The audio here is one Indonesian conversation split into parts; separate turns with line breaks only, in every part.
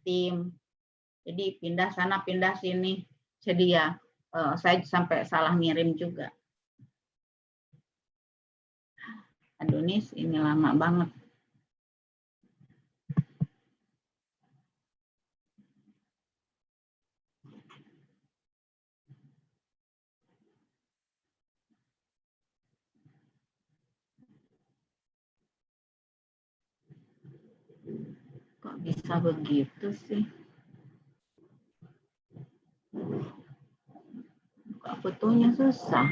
tim. Jadi pindah sana, pindah sini. Jadi ya saya sampai salah ngirim juga. Aduh, ini lama banget. Kok bisa begitu sih? Kok fotonya susah?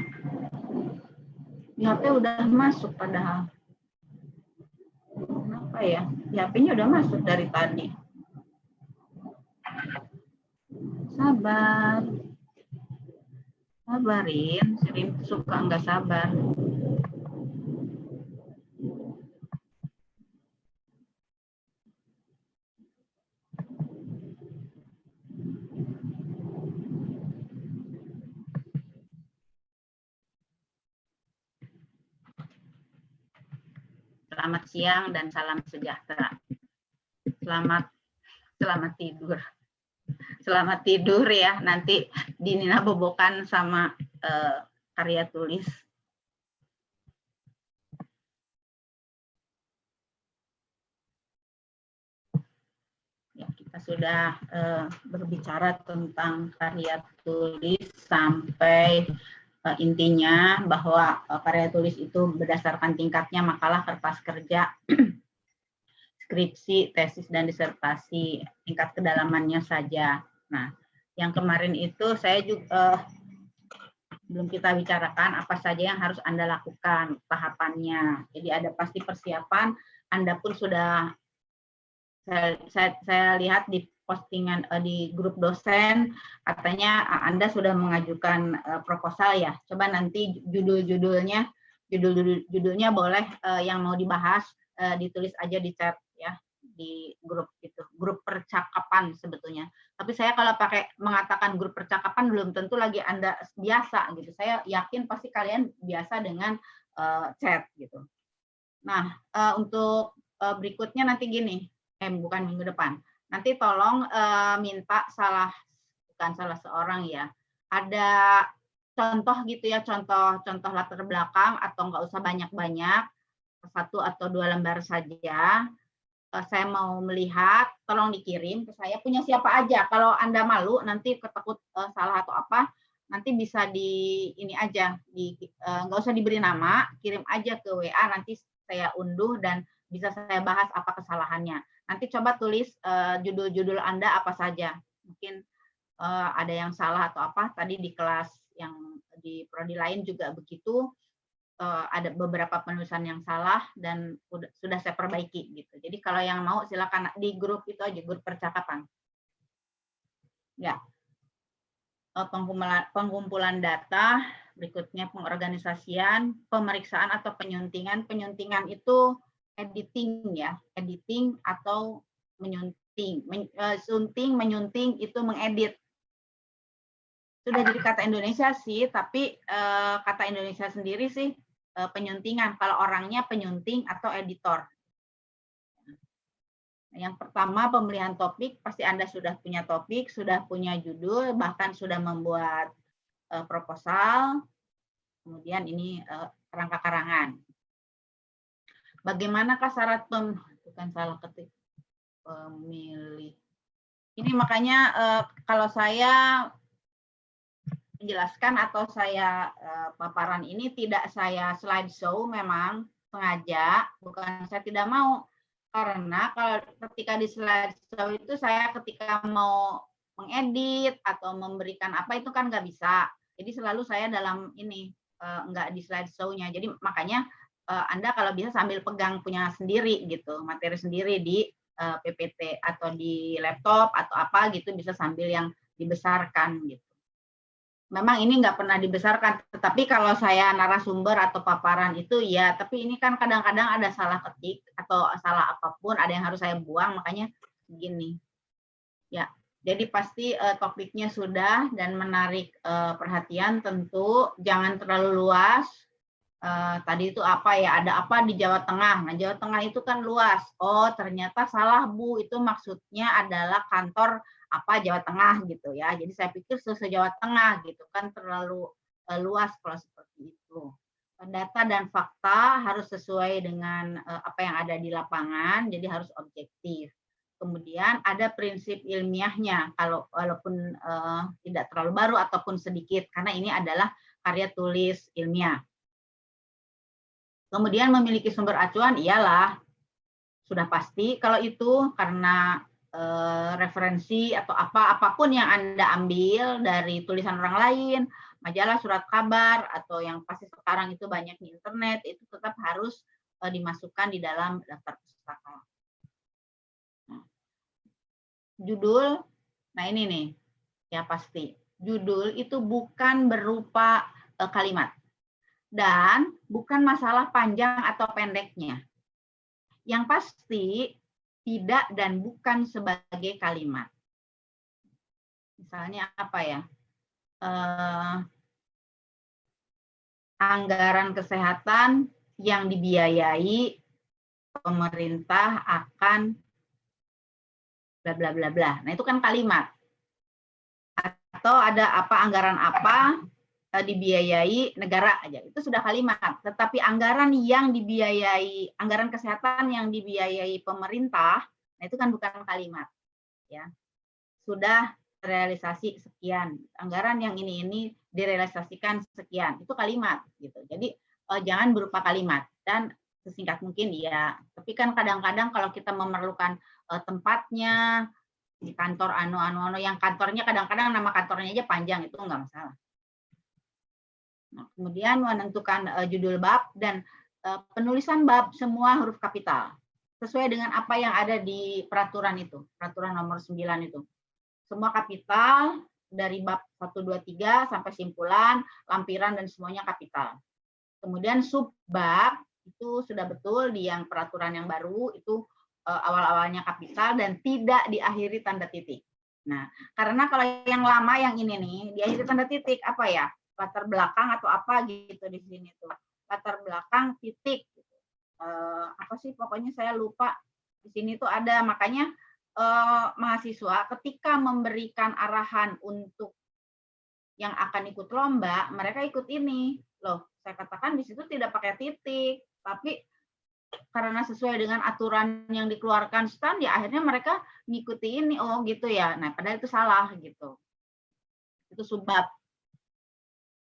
Di HP udah masuk padahal. Kenapa ya? Di HP-nya udah masuk dari tadi. Sabar. Sabarin, sering suka nggak sabar. Selamat siang dan salam sejahtera. Selamat tidur. Selamat tidur ya. Nanti Dinina bobokan sama karya tulis. Ya, kita sudah berbicara tentang karya tulis sampai intinya bahwa karya tulis itu berdasarkan tingkatnya makalah, kertas kerja, skripsi, tesis, dan disertasi, tingkat kedalamannya saja. Nah, yang kemarin itu saya juga belum kita bicarakan apa saja yang harus Anda lakukan, tahapannya. Jadi ada pasti persiapan, Anda pun sudah, saya lihat di postingan di grup dosen, katanya Anda sudah mengajukan proposal ya. Coba nanti judulnya boleh yang mau dibahas ditulis aja di chat ya, di grup itu, grup percakapan sebetulnya. Tapi saya kalau pakai mengatakan grup percakapan belum tentu lagi Anda biasa gitu. Saya yakin pasti kalian biasa dengan chat gitu. Nah, untuk berikutnya nanti gini, bukan minggu depan. Nanti tolong minta bukan salah seorang ya, ada contoh gitu ya, contoh latar belakang atau nggak usah banyak-banyak, 1 atau 2 lembar saja. Saya mau melihat, tolong dikirim ke saya, punya siapa aja. Kalau Anda malu nanti ketakut salah atau apa, nanti bisa di ini aja, nggak usah diberi nama, kirim aja ke WA, nanti saya unduh dan bisa saya bahas apa kesalahannya. Nanti coba tulis judul-judul Anda apa saja. Mungkin ada yang salah atau apa, tadi di kelas yang di prodi lain juga begitu, ada beberapa penulisan yang salah dan sudah saya perbaiki gitu. Jadi kalau yang mau silakan di grup itu aja, grup percakapan. Ya. Pengumpulan data, berikutnya pengorganisasian, pemeriksaan atau penyuntingan. Penyuntingan itu editing ya, editing atau menyunting. Sunting, menyunting itu mengedit. Sudah jadi kata Indonesia sih, tapi kata Indonesia sendiri sih penyuntingan. Kalau orangnya penyunting atau editor. Yang pertama, pemilihan topik, pasti Anda sudah punya topik, sudah punya judul, bahkan sudah membuat proposal, kemudian ini kerangka karangan. Bagaimanakah syarat bukan salah ketik pemilih. Ini makanya kalau saya menjelaskan atau saya paparan ini tidak saya slideshow, memang sengaja, bukan saya tidak mau. Karena kalau ketika di slideshow itu saya ketika mau mengedit atau memberikan apa itu kan nggak bisa. Jadi selalu saya dalam ini nggak di slideshow-nya. Jadi makanya Anda kalau bisa sambil pegang punya sendiri gitu, materi sendiri di PPT atau di laptop atau apa gitu bisa sambil yang dibesarkan gitu. Memang ini nggak pernah dibesarkan, tetapi kalau saya narasumber atau paparan itu ya, tapi ini kan kadang-kadang ada salah ketik atau salah apapun, ada yang harus saya buang, makanya begini. Ya, jadi pasti topiknya sudah dan menarik perhatian tentu, jangan terlalu luas, tadi itu apa ya, ada apa di Jawa Tengah. Nah, Jawa Tengah itu kan luas. Oh, ternyata salah, Bu. Itu maksudnya adalah kantor apa Jawa Tengah gitu ya. Jadi saya pikir se-Jawa Tengah gitu kan, terlalu luas kalau seperti itu. Data dan fakta harus sesuai dengan apa yang ada di lapangan, jadi harus objektif. Kemudian ada prinsip ilmiahnya, kalau walaupun tidak terlalu baru ataupun sedikit, karena ini adalah karya tulis ilmiah. Kemudian memiliki sumber acuan, iyalah, sudah pasti kalau itu karena referensi atau apapun yang Anda ambil dari tulisan orang lain, majalah, surat kabar, atau yang pasti sekarang itu banyak di internet, itu tetap harus dimasukkan di dalam daftar pustaka. Nah, judul, nah ini nih, ya pasti. Judul itu bukan berupa kalimat. Dan bukan masalah panjang atau pendeknya. Yang pasti tidak dan bukan sebagai kalimat. Misalnya apa ya? Anggaran kesehatan yang dibiayai pemerintah akan bla bla bla bla. Nah, itu kan kalimat. Atau ada apa anggaran apa dibiayai negara aja, itu sudah kalimat. Tetapi anggaran yang dibiayai, anggaran kesehatan yang dibiayai pemerintah, nah itu kan bukan kalimat, ya. Sudah realisasi sekian, anggaran yang ini direalisasikan sekian, itu kalimat gitu. Jadi jangan berupa kalimat dan sesingkat mungkin ya. Tapi kan kadang-kadang kalau kita memerlukan tempatnya di kantor anu yang kantornya kadang-kadang nama kantornya aja panjang, itu enggak masalah. Nah, kemudian menentukan judul bab dan penulisan bab semua huruf kapital sesuai dengan apa yang ada di peraturan itu, peraturan nomor 9 itu. Semua kapital dari bab 1, 2, 3 sampai simpulan, lampiran dan semuanya kapital. Kemudian subbab itu sudah betul di yang peraturan yang baru itu awal-awalnya kapital dan tidak diakhiri tanda titik. Nah, karena kalau yang lama yang ini nih diakhiri tanda titik apa ya? Latar belakang atau apa gitu di sini tuh. Latar belakang titik. Apa sih pokoknya saya lupa. Di sini tuh ada, makanya mahasiswa ketika memberikan arahan untuk yang akan ikut lomba, mereka ikut ini. Loh, saya katakan di situ tidak pakai titik, tapi karena sesuai dengan aturan yang dikeluarkan STAN, ya akhirnya mereka ngikuti ini. Oh gitu ya. Nah, padahal itu salah gitu. Itu subbab.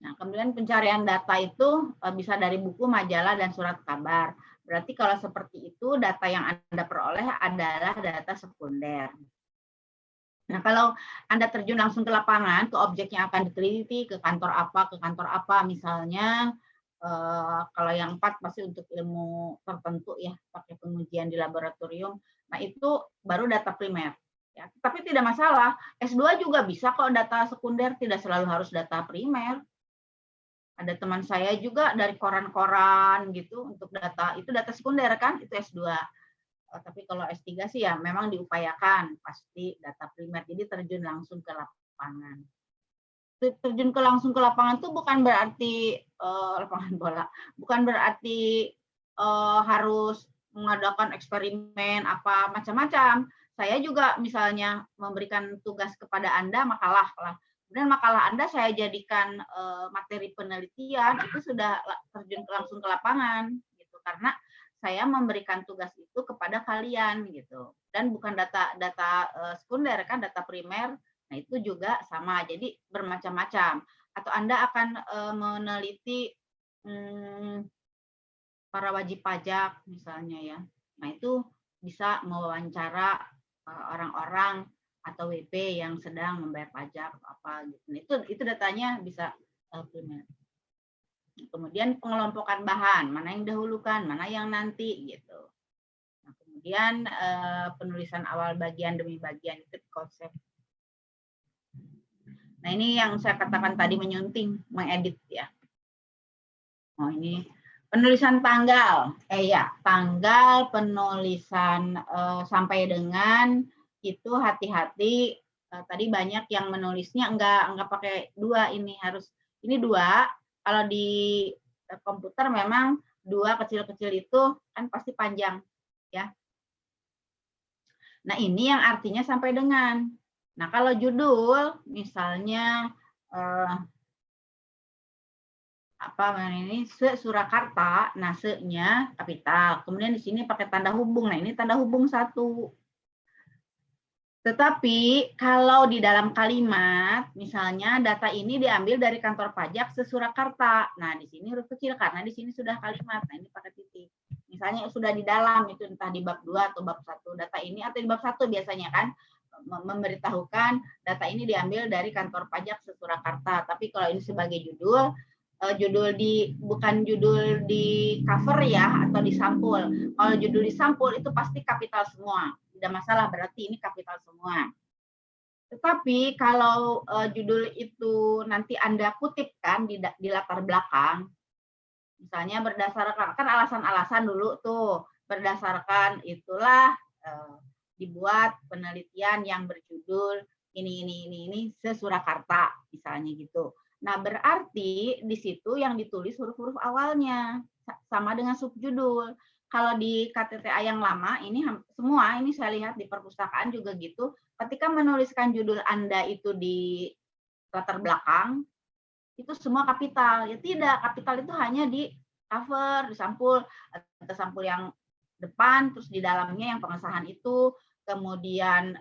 Nah, kemudian pencarian data itu bisa dari buku, majalah, dan surat kabar. Berarti kalau seperti itu, data yang Anda peroleh adalah data sekunder. Nah, kalau Anda terjun langsung ke lapangan, ke objek yang akan diteliti, ke kantor apa, misalnya, kalau yang 4 pasti untuk ilmu tertentu ya, pakai pengujian di laboratorium. Nah, itu baru data primer. Ya, tapi tidak masalah, S2 juga bisa kok data sekunder, tidak selalu harus data primer. Ada teman saya juga dari koran-koran gitu untuk data, itu data sekunder kan, itu S2. Tapi kalau S3 sih ya memang diupayakan pasti data primer, jadi terjun langsung ke lapangan. Terjun langsung ke lapangan itu bukan berarti lapangan bola, bukan berarti harus mengadakan eksperimen apa macam-macam. Saya juga misalnya memberikan tugas kepada Anda makalah lah. Kemudian makalah Anda saya jadikan materi penelitian, itu sudah terjun langsung ke lapangan gitu, karena saya memberikan tugas itu kepada kalian gitu, dan bukan data sekunder kan, data primer. Nah itu juga sama, jadi bermacam-macam. Atau Anda akan meneliti para wajib pajak misalnya ya. Nah itu bisa mewawancara orang-orang atau WP yang sedang membayar pajak atau apa gitu. Itu datanya bisa primer. Kemudian pengelompokan bahan, mana yang dahulukan, mana yang nanti gitu. Nah, kemudian penulisan awal bagian demi bagian itu konsep. Nah, ini yang saya katakan tadi menyunting, mengedit ya. Oh, ini penulisan tanggal. Tanggal penulisan sampai dengan itu hati-hati. Tadi banyak yang menulisnya enggak pakai 2, ini harus ini 2. Kalau di komputer memang 2 kecil-kecil itu kan pasti panjang, ya. Nah, ini yang artinya sampai dengan. Nah, kalau judul misalnya ini Se-Surakarta, nah se-nya kapital. Kemudian di sini pakai tanda hubung. Nah, ini tanda hubung 1. Tetapi kalau di dalam kalimat, misalnya data ini diambil dari kantor pajak se-Surakarta. Nah, di sini huruf kecil karena di sini sudah kalimat. Nah, ini pakai titik. Misalnya sudah di dalam, itu entah di bab 2 atau bab 1. Data ini atau di bab 1 biasanya kan memberitahukan data ini diambil dari kantor pajak se-Surakarta. Tapi kalau ini sebagai judul, bukan judul di cover ya atau di sampul. Kalau judul di sampul itu pasti kapital semua. Tidak masalah, berarti ini kapital semua. Tetapi kalau judul itu nanti Anda kutipkan di latar belakang, misalnya berdasarkan, kan alasan-alasan dulu tuh, berdasarkan itulah dibuat penelitian yang berjudul ini se-Surakarta, misalnya gitu. Nah, berarti di situ yang ditulis huruf-huruf awalnya, sama dengan subjudul. Kalau di KTTA yang lama, ini semua, ini saya lihat di perpustakaan juga gitu, ketika menuliskan judul Anda itu di latar belakang, itu semua kapital. Ya tidak, kapital itu hanya di cover, di sampul, atau sampul yang depan, terus di dalamnya yang pengesahan itu, kemudian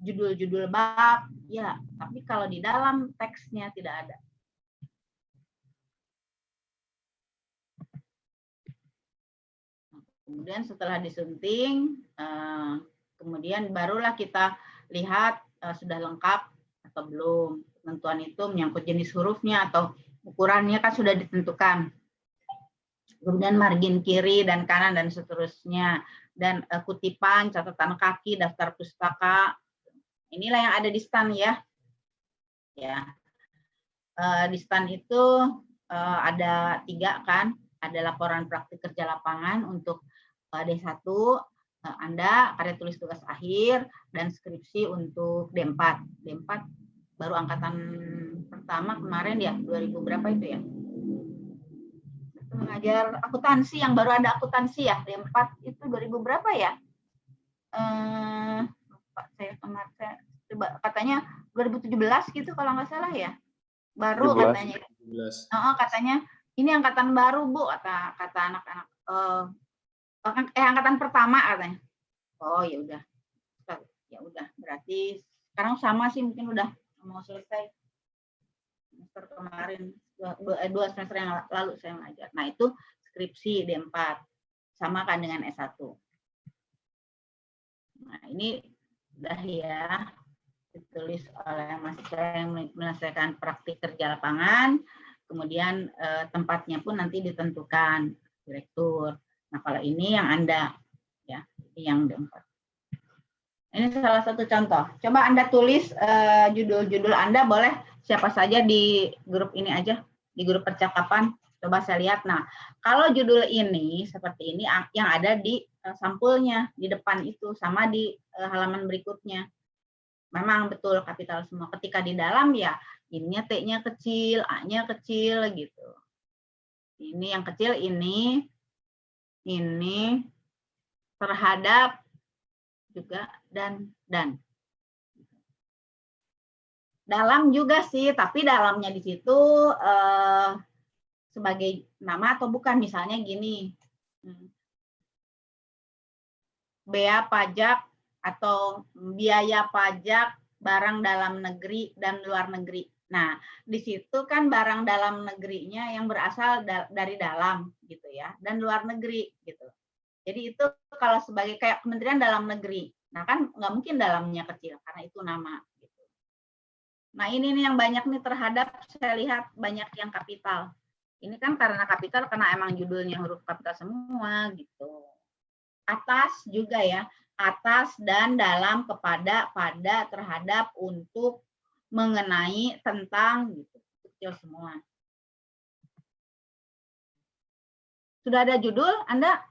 judul-judul bab, ya, tapi kalau di dalam teksnya tidak ada. Kemudian setelah disunting, kemudian barulah kita lihat sudah lengkap atau belum. Ketentuan itu menyangkut jenis hurufnya atau ukurannya kan sudah ditentukan. Kemudian margin kiri dan kanan dan seterusnya. Dan kutipan, catatan kaki, daftar pustaka. Inilah yang ada di STAN ya. Di STAN itu ada 3 kan. Ada laporan praktik kerja lapangan untuk D1, Anda karya tulis tugas akhir, dan skripsi untuk D4. D4 baru angkatan pertama kemarin ya, 2000 berapa itu ya? Mengajar akuntansi, yang baru ada akuntansi ya, D4 itu 2000 berapa ya? Lupa saya kemarin, katanya 2017 gitu kalau nggak salah ya. Baru 17, katanya. 17. Katanya ini angkatan baru Bu, kata anak-anak. Angkatan pertama katanya. Oh ya udah. Ya udah, berarti sekarang sama sih, mungkin udah mau selesai. Semester kemarin, 2 semester yang lalu saya mengajar. Nah, itu skripsi D4. Sama kan dengan S1. Nah, ini udah ya ditulis oleh mahasiswa yang menyelesaikan praktik kerja lapangan. Kemudian tempatnya pun nanti ditentukan direktur. Nah, kalau ini yang Anda, ya, ini yang D4. Ini salah satu contoh. Coba Anda tulis judul-judul Anda, boleh siapa saja di grup ini aja, di grup percakapan. Coba saya lihat. Nah, kalau judul ini seperti ini, yang ada di sampulnya, di depan itu, sama di halaman berikutnya. Memang betul kapital semua. Ketika di dalam ya, ininya T-nya kecil, A-nya kecil gitu. Ini yang kecil ini terhadap juga dan. Dalam juga sih, tapi dalamnya di situ sebagai nama atau bukan, misalnya gini. Bea pajak atau biaya pajak barang dalam negeri dan luar negeri. Nah, di situ kan barang dalam negerinya yang berasal dari dalam gitu ya, dan luar negeri gitu. Jadi itu kalau sebagai kayak Kementerian Dalam Negeri. Nah, kan nggak mungkin dalamnya kecil karena itu nama gitu. Nah, ini nih yang banyak nih terhadap, saya lihat banyak yang kapital. Ini kan karena kapital, karena emang judulnya huruf kapital semua gitu. Atas juga ya, atas dan dalam, kepada, pada, terhadap, untuk, mengenai, tentang gitu, kecil semua. Sudah ada judul Anda?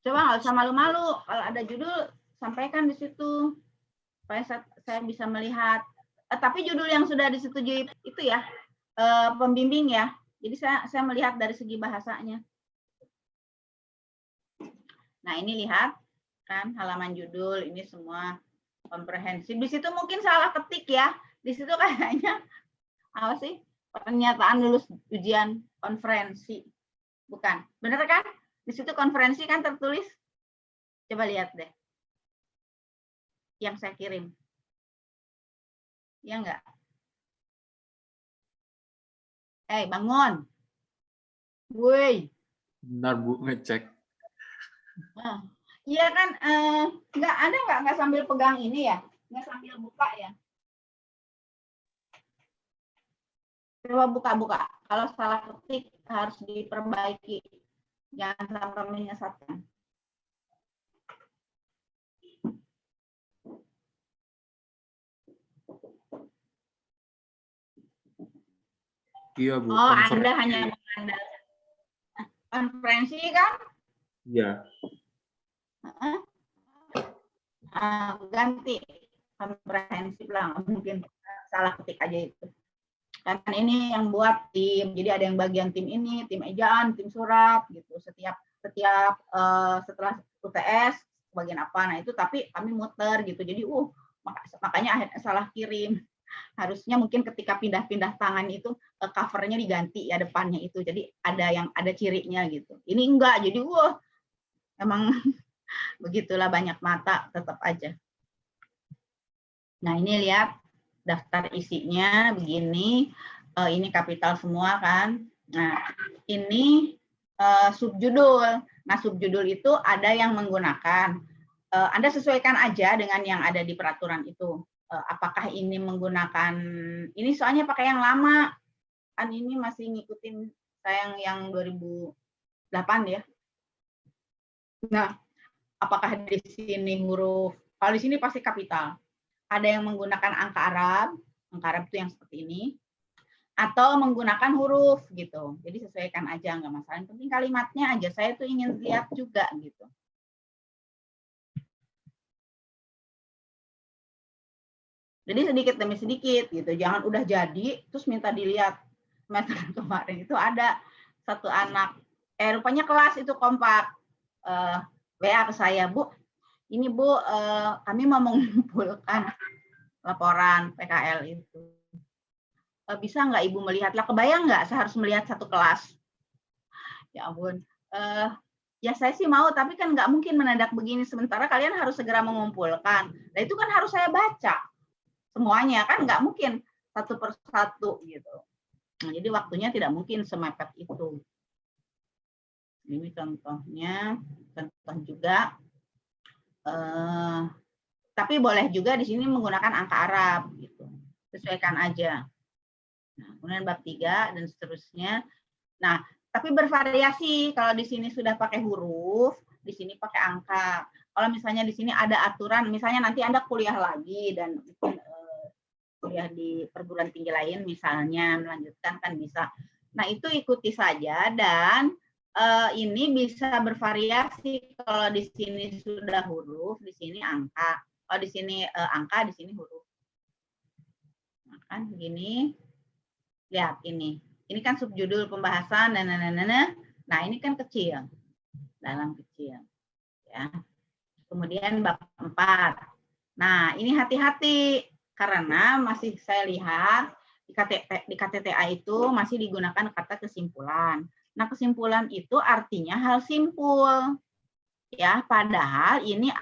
Coba nggak usah malu-malu, kalau ada judul sampaikan di situ supaya saya bisa melihat. Tapi judul yang sudah disetujui itu ya, pembimbing ya. Jadi saya melihat dari segi bahasanya. Nah, ini lihat kan halaman judul ini semua komprehensif. Di situ mungkin salah ketik ya. Di situ kayaknya apa sih? Pernyataan lulus ujian konferensi. Bukan. Benar kan? Di situ konferensi kan tertulis. Coba lihat deh. Yang saya kirim. Ya enggak? Bangun. Woi.
Benar Bu, ngecek.
Iya kan, nggak sambil pegang ini ya, nggak sambil buka ya. Coba buka-buka. Kalau salah ketik harus diperbaiki, jangan sampai menyesatkan.
Iya Bu.
Oh, Anda hanya mengandalkan konferensi kan?
Iya.
Ganti komprehensif lah, mungkin salah ketik aja itu. Karena ini yang buat tim, jadi ada yang bagian tim ini, tim ejaan, tim surat gitu. Setiap setelah UTS bagian apa, nah itu tapi kami muter gitu. Jadi makanya akhirnya salah kirim. Harusnya mungkin ketika pindah-pindah tangan itu covernya diganti ya depannya itu. Jadi ada cirinya gitu. Ini enggak, jadi emang begitulah banyak mata tetap aja. Nah, ini lihat daftar isinya begini. Ini kapital semua kan. Nah, ini subjudul. Nah, subjudul itu ada yang menggunakan. Anda sesuaikan aja dengan yang ada di peraturan itu. Apakah ini menggunakan, ini soalnya pakai yang lama. Kan ini masih ngikutin saya yang 2008 ya. Nah, apakah di sini huruf, kalau di sini pasti kapital. Ada yang menggunakan angka Arab itu yang seperti ini, atau menggunakan huruf gitu. Jadi sesuaikan aja, nggak masalah. Yang penting kalimatnya aja. Saya tuh ingin lihat juga gitu. Jadi sedikit demi sedikit gitu. Jangan udah jadi terus minta dilihat. Semester kemarin itu ada satu anak, rupanya kelas itu kompak. WA ke saya, Bu, ini Bu, kami mau mengumpulkan laporan PKL itu. Bisa nggak Ibu melihatlah? Kebayang nggak saya harus melihat satu kelas? Ya ampun. Ya saya sih mau, tapi kan nggak mungkin mendadak begini. Sementara kalian harus segera mengumpulkan. Nah itu kan harus saya baca semuanya, kan nggak mungkin satu persatu gitu. Nah, jadi waktunya tidak mungkin semepet itu. Ini contohnya, contoh juga. Tapi boleh juga di sini menggunakan angka Arab gitu. Sesuaikan aja. Nah, kemudian bab 3 dan seterusnya. Nah, tapi bervariasi. Kalau di sini sudah pakai huruf, di sini pakai angka. Kalau misalnya di sini ada aturan, misalnya nanti Anda kuliah lagi dan kuliah di perguruan tinggi lain misalnya melanjutkan kan bisa. Nah, itu ikuti saja dan ini bisa bervariasi. Kalau di sini sudah huruf, di sini angka. Kalau di sini angka, di sini huruf. Nah, kan begini. Lihat ini. Ini kan subjudul pembahasan dan nah ini kan kecil. Dalam kecil. Ya. Kemudian bab 4. Nah, ini hati-hati karena masih saya lihat di KTTA itu masih digunakan kata kesimpulan. Nah, kesimpulan itu artinya hal simpul. Ya, padahal ini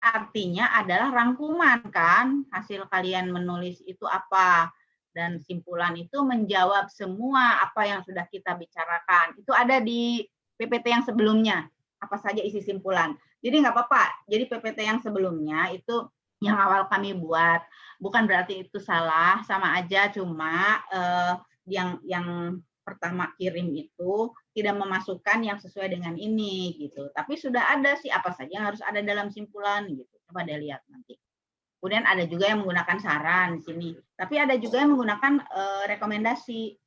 artinya adalah rangkuman kan, hasil kalian menulis itu apa. Dan simpulan itu menjawab semua apa yang sudah kita bicarakan. Itu ada di PPT yang sebelumnya, apa saja isi simpulan. Jadi nggak apa-apa, jadi PPT yang sebelumnya itu yang awal kami buat. Bukan berarti itu salah, sama aja, cuma yang pertama kirim itu tidak memasukkan yang sesuai dengan ini gitu. Tapi sudah ada sih apa saja yang harus ada dalam simpulan gitu. Coba deh lihat nanti. Kemudian ada juga yang menggunakan saran di sini. Tapi ada juga yang menggunakan rekomendasi.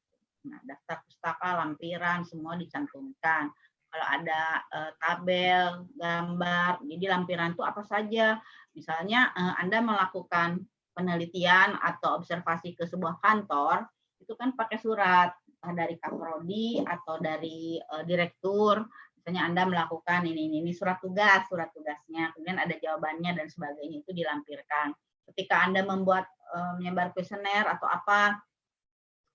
Nah, daftar pustaka, lampiran semua dicantumkan. Kalau ada tabel, gambar, jadi lampiran itu apa saja. Misalnya Anda melakukan penelitian atau observasi ke sebuah kantor, itu kan pakai surat dari Kaprodi atau dari direktur. Misalnya Anda melakukan ini surat tugasnya, kemudian ada jawabannya dan sebagainya, itu dilampirkan. Ketika Anda membuat menyebar kuesioner atau apa,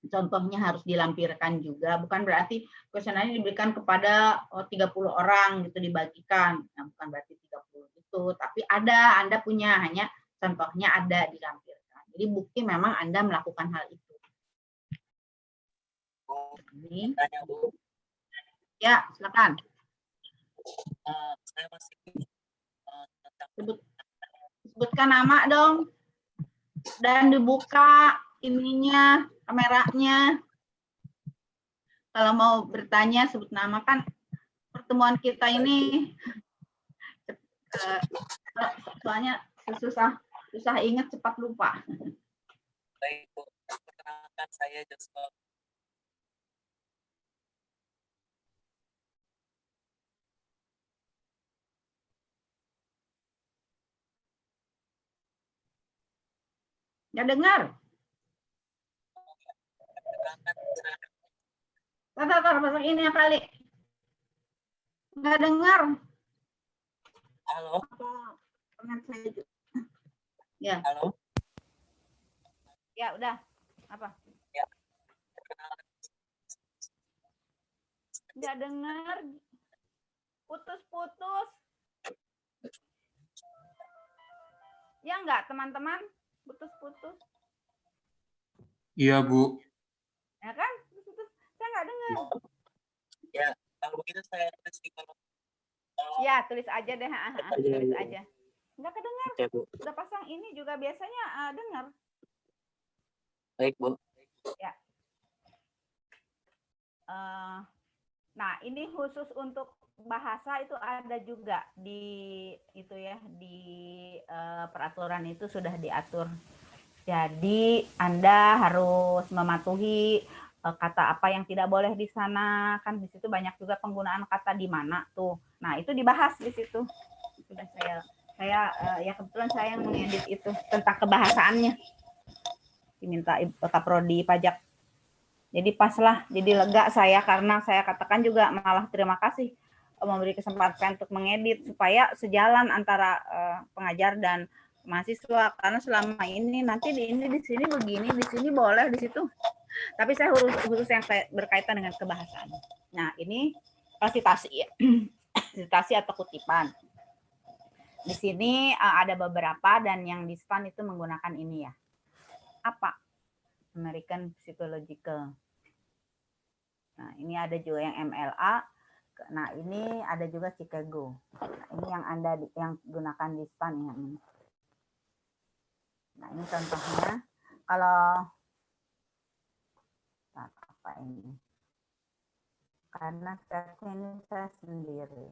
contohnya harus dilampirkan juga. Bukan berarti kuesionernya diberikan kepada 30 orang gitu dibagikan. Nah, bukan berarti 30 itu, tapi ada, Anda punya, hanya contohnya ada dilampirkan. Jadi bukti memang Anda melakukan hal itu. Ini.
Tanya, Bu.
Ya, silakan.
Saya masih
sebutkan nama dong. Dan dibuka ininya, kameranya. Kalau mau bertanya sebut nama, kan pertemuan kita ini soalnya susah ingat, cepat lupa.
baik, Bu. Perkenalkan saya Joshua.
Nggak dengar. Tar, pasang ini ya kali. Nggak dengar.
Halo.
Ya.
Halo.
Ya, udah. Apa?
Ya.
Nggak dengar. Putus-putus. Ya nggak, teman-teman? Putus-putus.
Iya, Bu.
Ya kan? Putus-putus. Saya nggak dengar.
Ya, kalau begitu saya tulis di kolom.
Ya, tulis aja deh. Tulis aja. Nggak kedengar.
Oke, Bu.
Udah pasang ini juga biasanya dengar.
Baik, Bu.
Ya. Nah, ini khusus untuk bahasa itu ada juga di itu ya, di peraturan itu sudah diatur. Jadi Anda harus mematuhi kata apa yang tidak boleh di sana, kan di situ banyak juga penggunaan kata di mana tuh. Nah, itu dibahas di situ. Sudah saya ya kebetulan saya yang mengedit itu tentang kebahasaannya. Diminta Kaprodi Pajak. Jadi pas lah, jadi lega saya karena saya katakan juga malah terima kasih memberi kesempatan untuk mengedit supaya sejalan antara pengajar dan mahasiswa, karena selama ini nanti di sini begini, di sini boleh, di situ. Tapi saya khusus yang berkaitan dengan kebahasaan. Nah, ini citasi ya. Citasi atau kutipan. Di sini ada beberapa dan yang di span itu menggunakan ini ya. Apa? American Psychological. Nah, ini ada juga yang MLA. Nah, ini ada juga Chicago. Nah, ini yang Anda yang gunakan di span yang ini. Nah, ini contohnya. Kalau apa ini? Karena tesnya ini saya sendiri.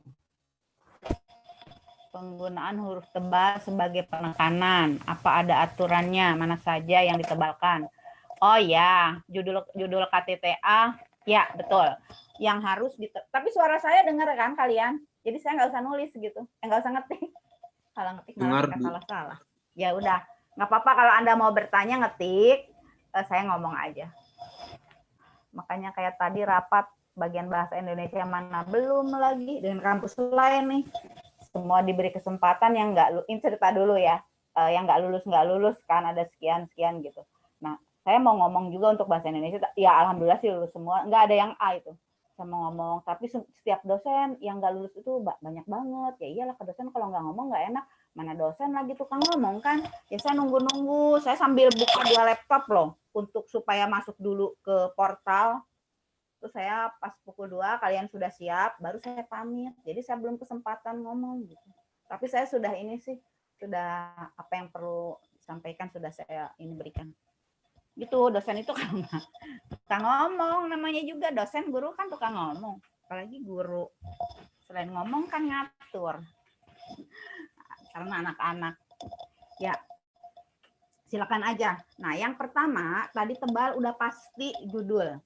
Penggunaan huruf tebal sebagai penekanan. Apa ada aturannya? Mana saja yang ditebalkan? Oh ya, judul KTTA. Ya, betul. Yang harus tapi suara saya dengar kan kalian? Jadi saya nggak usah nulis gitu. Nggak usah ngetik. Kalau ngetik malah kita salah-salah. Ya udah, nggak apa-apa kalau Anda mau bertanya ngetik, saya ngomong aja. Makanya kayak tadi rapat bagian bahasa Indonesia mana belum lagi dengan kampus lain nih. Semua diberi kesempatan yang nggak, ini cerita dulu ya, yang nggak lulus kan ada sekian gitu. Nah, saya mau ngomong juga untuk bahasa Indonesia, ya alhamdulillah sih lulus semua, nggak ada yang A itu. Saya mau ngomong, tapi setiap dosen yang nggak lulus itu banyak banget. Ya iyalah, ke dosen kalau nggak ngomong nggak enak. Mana dosen lagi tukang ngomong kan? Ya saya nunggu, saya sambil buka 2 laptop loh, untuk supaya masuk dulu ke portal. Terus saya pas pukul 2 kalian sudah siap, baru saya pamit. Jadi saya belum kesempatan ngomong gitu. Tapi saya sudah ini sih, sudah apa yang perlu disampaikan sudah saya ini berikan. Gitu, dosen itu kan tukang ngomong, namanya juga dosen, guru kan tukang ngomong. Apalagi guru. Selain ngomong kan ngatur. Karena anak-anak. Ya, silakan aja. Nah, yang pertama, tadi tebal udah pasti judul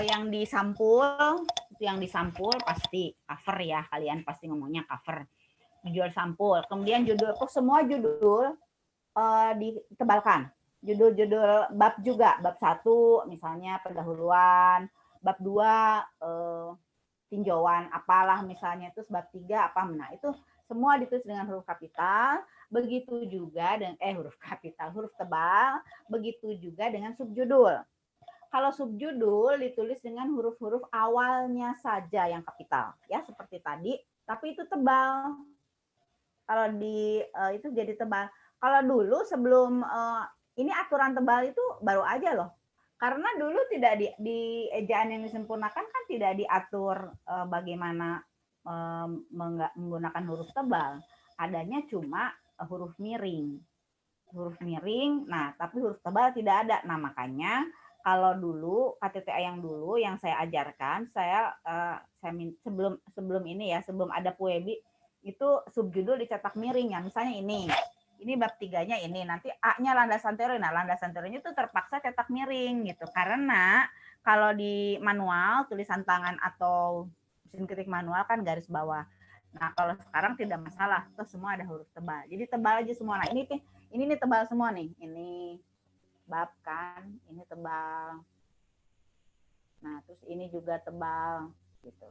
yang disampul, itu yang disampul pasti cover ya, kalian pasti ngomongnya cover, judul sampul. Kemudian judul, semua judul ditebalkan judul-judul bab juga, bab 1 misalnya pendahuluan, bab 2 tinjauan apalah misalnya, terus bab 3 apa, nah itu semua ditulis dengan huruf kapital, begitu juga dengan huruf tebal, begitu juga dengan subjudul. Kalau subjudul ditulis dengan huruf-huruf awalnya saja yang kapital, ya seperti tadi, tapi itu tebal. Kalau itu jadi tebal. Kalau dulu sebelum ini aturan tebal itu baru aja loh. Karena dulu tidak di ejaan yang disempurnakan kan tidak diatur bagaimana menggunakan huruf tebal. Adanya cuma huruf miring. Huruf miring, nah tapi huruf tebal tidak ada. Nah makanya kalau dulu KTTA yang dulu yang saya ajarkan, saya sebelum ini ya, sebelum ada Puebi itu subjudul dicetak miring ya. Misalnya ini bab 3-nya ini, nanti A-nya landasan teori. Nah, landasan teorinya itu terpaksa cetak miring gitu. Karena kalau di manual, tulisan tangan atau mesin ketik manual kan garis bawah. Nah, kalau sekarang tidak masalah, itu semua ada huruf tebal. Jadi tebal aja semua. Nah, ini nih tebal semua nih. Ini bab kan, ini tebal. Nah, terus ini juga tebal gitu.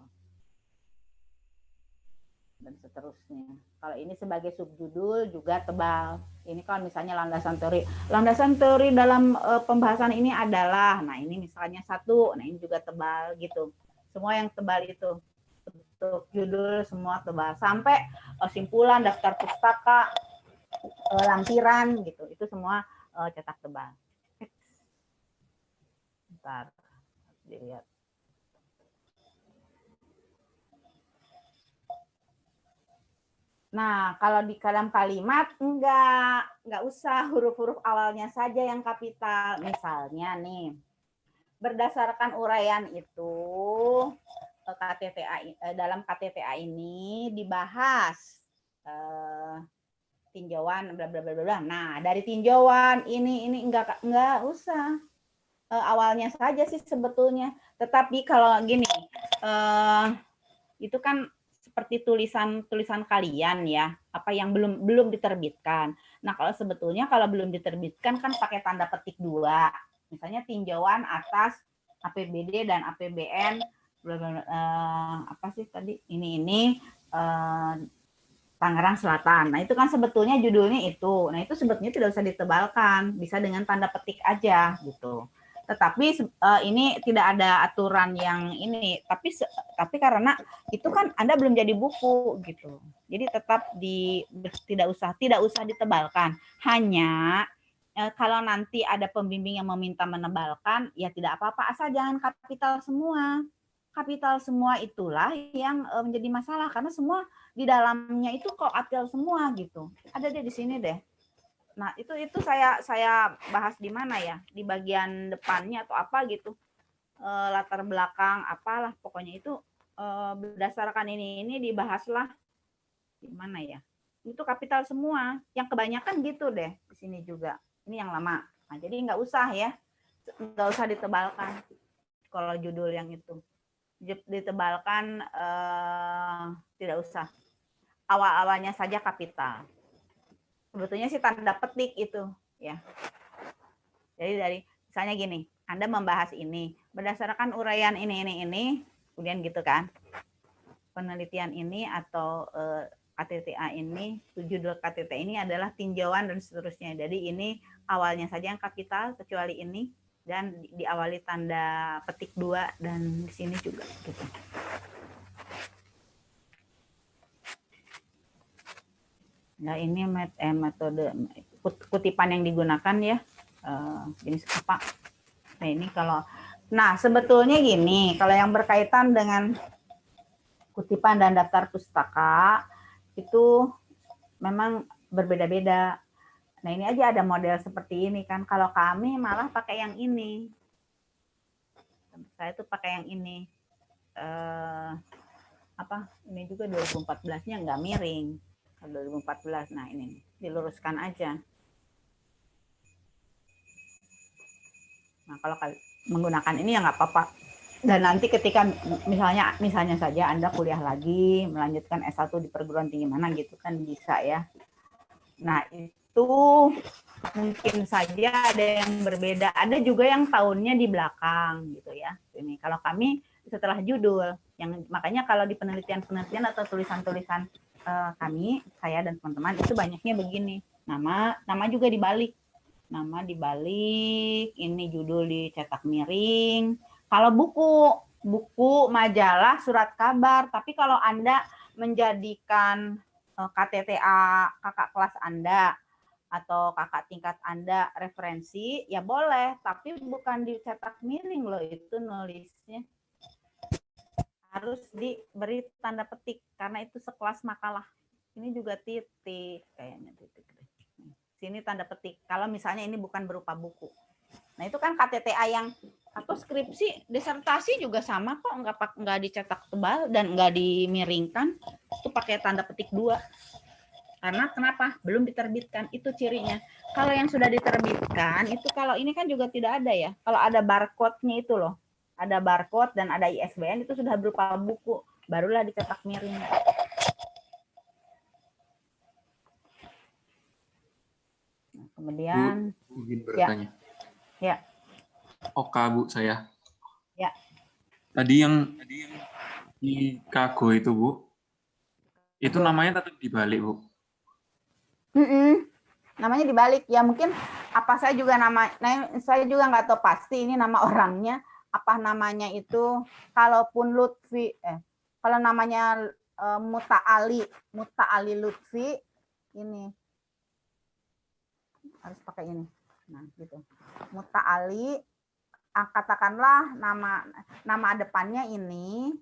Dan seterusnya. Kalau ini sebagai subjudul juga tebal. Ini kalau misalnya landasan teori. Landasan teori dalam pembahasan ini adalah, nah ini misalnya 1, nah ini juga tebal gitu. Semua yang tebal itu. Untuk judul semua tebal. Sampai simpulan, daftar pustaka, lampiran gitu. Itu semua cetak tebal. Bentar, dilihat. Nah, kalau di dalam kalimat enggak usah huruf-huruf awalnya saja yang kapital. Misalnya nih, berdasarkan uraian itu dalam KTTA ini dibahas tinjauan bla bla bla bla. Nah, dari tinjauan ini enggak usah awalnya saja sih sebetulnya. Tetapi kalau gini, itu kan seperti tulisan kalian ya, apa yang belum diterbitkan. Nah, kalau sebetulnya kalau belum diterbitkan kan pakai tanda petik 2. Misalnya tinjauan atas APBD dan APBN apa sih tadi? Ini Tangerang Selatan. Nah, itu kan sebetulnya judulnya itu. Nah, itu sebetulnya tidak usah ditebalkan, bisa dengan tanda petik aja gitu. Tetapi ini tidak ada aturan yang ini, tapi karena itu kan Anda belum jadi buku gitu. Jadi tetap tidak usah ditebalkan. Hanya kalau nanti ada pembimbing yang meminta menebalkan, ya tidak apa-apa, asal jangan kapital semua. Kapital semua itulah yang menjadi masalah karena semua di dalamnya itu kok kapital semua gitu. Ada deh di sini deh. Nah, itu saya bahas di mana ya? Di bagian depannya atau apa gitu. Latar belakang apalah pokoknya itu berdasarkan ini dibahaslah di mana ya? Itu kapital semua. Yang kebanyakan gitu deh di sini juga. Ini yang lama. Nah, jadi nggak usah ya. Nggak usah ditebalkan kalau judul yang itu. Ditebalkan tidak usah. Awal-awalnya saja kapital. Sebetulnya sih tanda petik itu ya. Jadi dari misalnya gini, Anda membahas ini berdasarkan uraian ini, kemudian gitu kan. Penelitian ini atau KTTA ini, judul KTTA ini adalah tinjauan dan seterusnya. Jadi ini awalnya saja yang kapital kecuali ini dan diawali tanda petik 2 dan di sini juga gitu. Nah, ini metode kutipan yang digunakan ya, jenis apa. Nah, ini sebetulnya gini, kalau yang berkaitan dengan kutipan dan daftar pustaka, itu memang berbeda-beda. Nah, ini aja ada model seperti ini kan. Kalau kami malah pakai yang ini. Saya tuh pakai yang ini. Ini juga 2014-nya nggak miring. 2014, nah ini diluruskan aja. Nah, kalau menggunakan ini ya nggak apa-apa. Dan nanti ketika misalnya saja Anda kuliah lagi, melanjutkan S1 di perguruan tinggi mana gitu kan bisa ya. Nah, itu mungkin saja ada yang berbeda. Ada juga yang tahunnya di belakang gitu ya. Ini kalau kami setelah judul, yang makanya kalau di penelitian-penelitian atau tulisan-tulisan kami, saya dan teman-teman itu banyaknya begini. Nama juga dibalik. Nama dibalik, ini judul dicetak miring. Kalau buku, majalah, surat kabar. Tapi kalau Anda menjadikan KTTA kakak kelas Anda atau kakak tingkat Anda referensi, ya boleh, tapi bukan dicetak miring loh, itu nulisnya harus diberi tanda petik karena itu sekelas makalah. Ini juga titik, kayaknya titik. Sini tanda petik. Kalau misalnya ini bukan berupa buku. Nah itu kan KTTA yang atau skripsi, disertasi juga sama kok, nggak dicetak tebal dan nggak dimiringkan, itu pakai tanda petik 2. Karena kenapa? Belum diterbitkan, itu cirinya. Kalau yang sudah diterbitkan, itu kalau ini kan juga tidak ada ya. Kalau ada barcode-nya itu loh. Ada barcode dan ada ISBN, itu sudah berupa buku. Barulah dicetak miring. Nah, kemudian...
Bu, izin bertanya.
Ya.
Oka, Bu, saya.
Ya.
Tadi yang di Kago itu, Bu. Itu namanya tetap dibalik, Bu.
Namanya dibalik ya, mungkin apa saya juga saya juga nggak tahu pasti ini nama orangnya apa namanya itu. Kalaupun Lutfi kalau namanya Muta'ali Lutfi, ini harus pakai ini. Nah gitu, Muta'ali, katakanlah nama depannya ini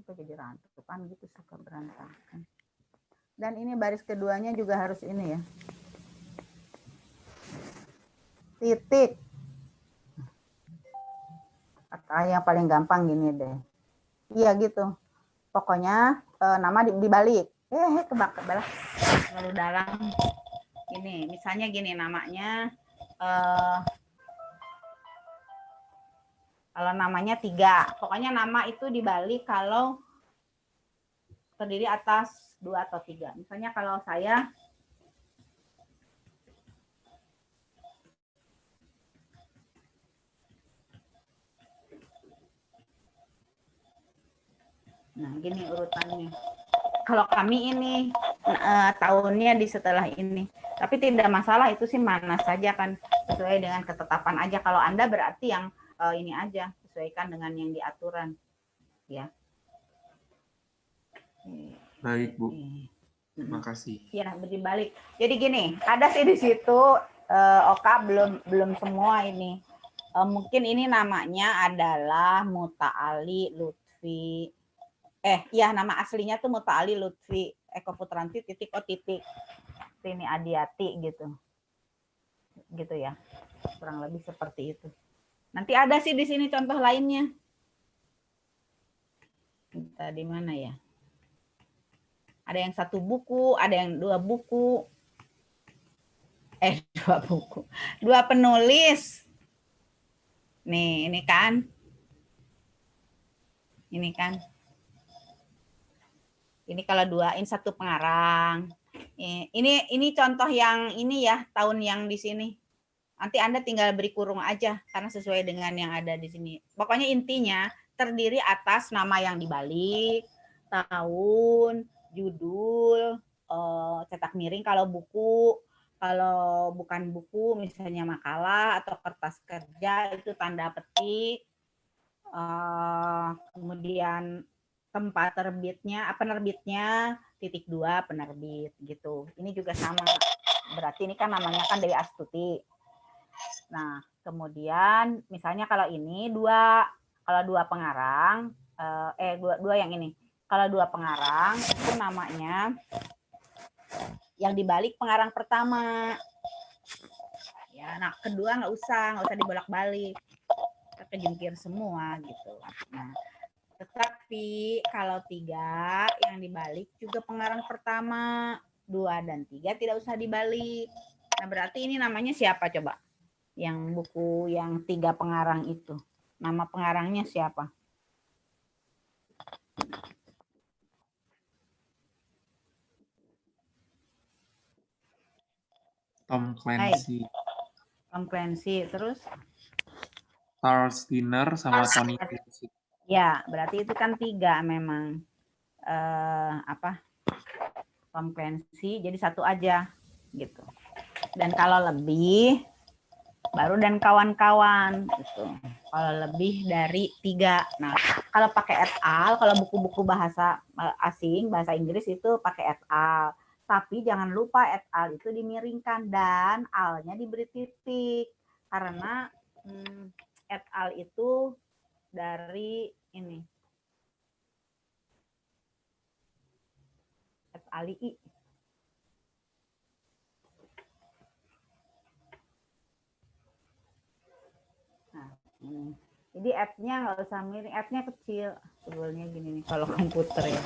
kok jadi rantukan gitu, suka berantakan. Dan ini baris keduanya juga harus ini ya. Titik. Atau yang paling gampang gini deh. Iya gitu. Pokoknya nama dibalik. Kebalik. Lalu dalam ini, misalnya gini namanya. Kalau namanya 3. Pokoknya nama itu dibalik kalau terdiri atas 2 atau 3. Misalnya kalau saya nah gini urutannya. Kalau kami ini tahunnya di setelah ini. Tapi tidak masalah, itu sih mana saja kan, sesuai dengan ketetapan aja. Kalau Anda berarti yang ini aja, sesuaikan dengan yang di aturan. Ya.
Baik, Bu. Terima kasih.
Ya, dibalik. Jadi gini, ada sih di situ Oka belum semua ini. Mungkin ini namanya adalah Muta'ali Lutfi. Ya nama aslinya tuh Muta'ali Lutfi Eko Putranti titik. Ini Adiati gitu. Gitu ya. Kurang lebih seperti itu. Nanti ada sih di sini contoh lainnya. Kita di mana ya? Ada yang 1 buku, ada yang 2 buku. 2 buku. 2 penulis. Nih, ini kan. Ini kan. Ini kalau 2, ini 1 pengarang. Ini contoh yang ini ya, tahun yang di sini. Nanti Anda tinggal beri kurung aja karena sesuai dengan yang ada di sini. Pokoknya intinya terdiri atas nama yang dibalik, tahun, judul, cetak miring kalau buku, kalau bukan buku misalnya makalah atau kertas kerja itu tanda petik, kemudian tempat penerbitnya titik 2 penerbit gitu. Ini juga sama, berarti ini kan namanya kan dari Astuti. Nah kemudian misalnya kalau ini 2 pengarang, dua yang ini. Kalau 2 pengarang itu namanya yang dibalik pengarang pertama. Ya, nah kedua nggak usah dibolak-balik, kita kejungkir semua gitu. Nah, tetapi kalau 3 yang dibalik juga pengarang pertama, 2 dan 3 tidak usah dibalik. Nah berarti ini namanya siapa coba? Yang buku yang 3 pengarang itu, nama pengarangnya siapa?
Tom Clancy,
Tom Clancy, terus
Charles Dinner, sama Tony Clancy.
ya berarti itu kan 3 memang. Apa? Tom Clancy, jadi 1 aja gitu. Dan kalau lebih baru dan kawan-kawan gitu. Kalau lebih dari 3. Nah, kalau pakai et al, kalau buku-buku bahasa asing, bahasa Inggris itu pakai et al. Tapi jangan lupa et al itu dimiringkan dan alnya diberi titik. Karena et al itu dari ini. Et al i. Jadi app-nya nggak usah miring, app-nya kecil. Sebelumnya gini nih, kalau komputer ya.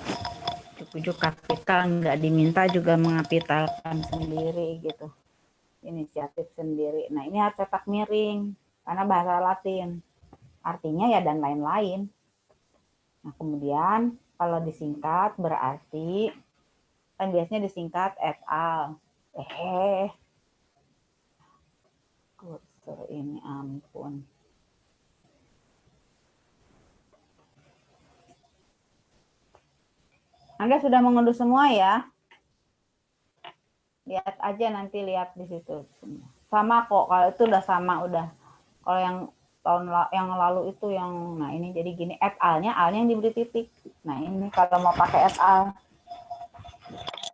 Tujuh kapital nggak diminta juga mengapitalkan sendiri gitu. Inisiatif sendiri. Nah ini harus cetak miring karena bahasa Latin. Artinya ya dan lain-lain. Nah kemudian kalau disingkat berarti kan biasanya disingkat et al. Kursor ini ampun. Anda sudah mengunduh semua ya? Lihat aja nanti, lihat di situ. Sama kok, kalau itu udah sama, udah. Kalau yang tahun yang lalu itu yang, nah ini jadi gini, et al-nya yang diberi titik. Nah ini kalau mau pakai et al.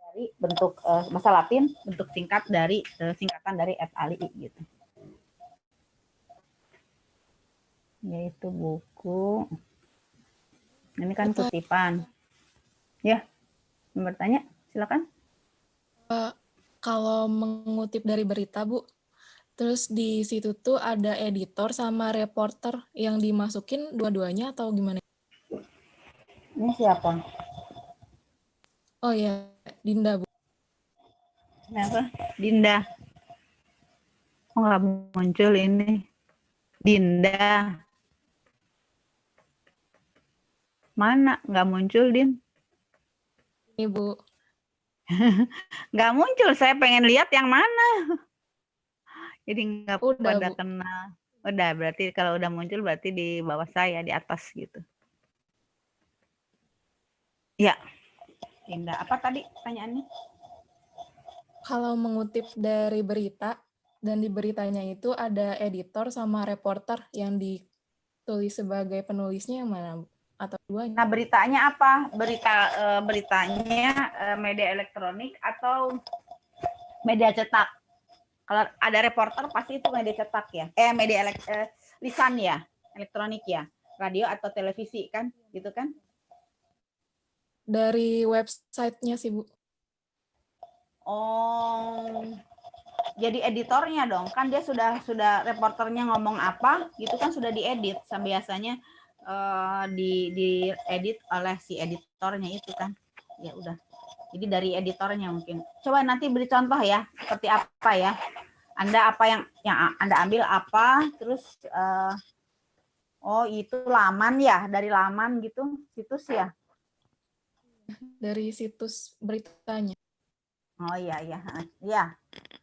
Dari bentuk bahasa Latin, bentuk singkat dari singkatan dari et al gitu. Yaitu buku. Ini kan kutipan. Ya, bertanya, silakan.
Kalau mengutip dari berita, Bu, terus di situ tuh ada editor sama reporter yang dimasukin dua-duanya atau gimana?
Ini siapa?
Oh ya, Dinda, Bu.
Kenapa? Dinda. Oh, nggak muncul ini. Dinda. Mana? Nggak muncul, Din.
Ini, Bu.
Nggak muncul, saya pengen lihat yang mana. Jadi nggak pada
Bu.
kenal. Udah, berarti kalau udah muncul berarti di bawah saya, di atas gitu. Ya, Dinda. Apa tadi pertanyaannya?
Kalau mengutip dari berita, dan di beritanya itu ada editor sama reporter yang ditulis sebagai penulisnya yang mana, Bu? Atau duanya?
Nah, beritanya apa? Beritanya media elektronik atau media cetak? Kalau ada reporter pasti itu media cetak ya. Media lisan ya, elektronik ya. Radio atau televisi kan? Gitu kan?
Dari websitenya sih, Bu.
Oh. Jadi editornya dong. Kan dia sudah reporternya ngomong apa, gitu kan sudah diedit. Biasanya diedit oleh si editornya itu kan. Ya udah. Jadi dari editornya mungkin. Coba nanti beri contoh ya, seperti apa ya. Anda apa yang Anda ambil apa, terus oh itu laman ya, dari laman gitu, situs ya.
Dari situs beritanya.
Oh iya iya. Iya.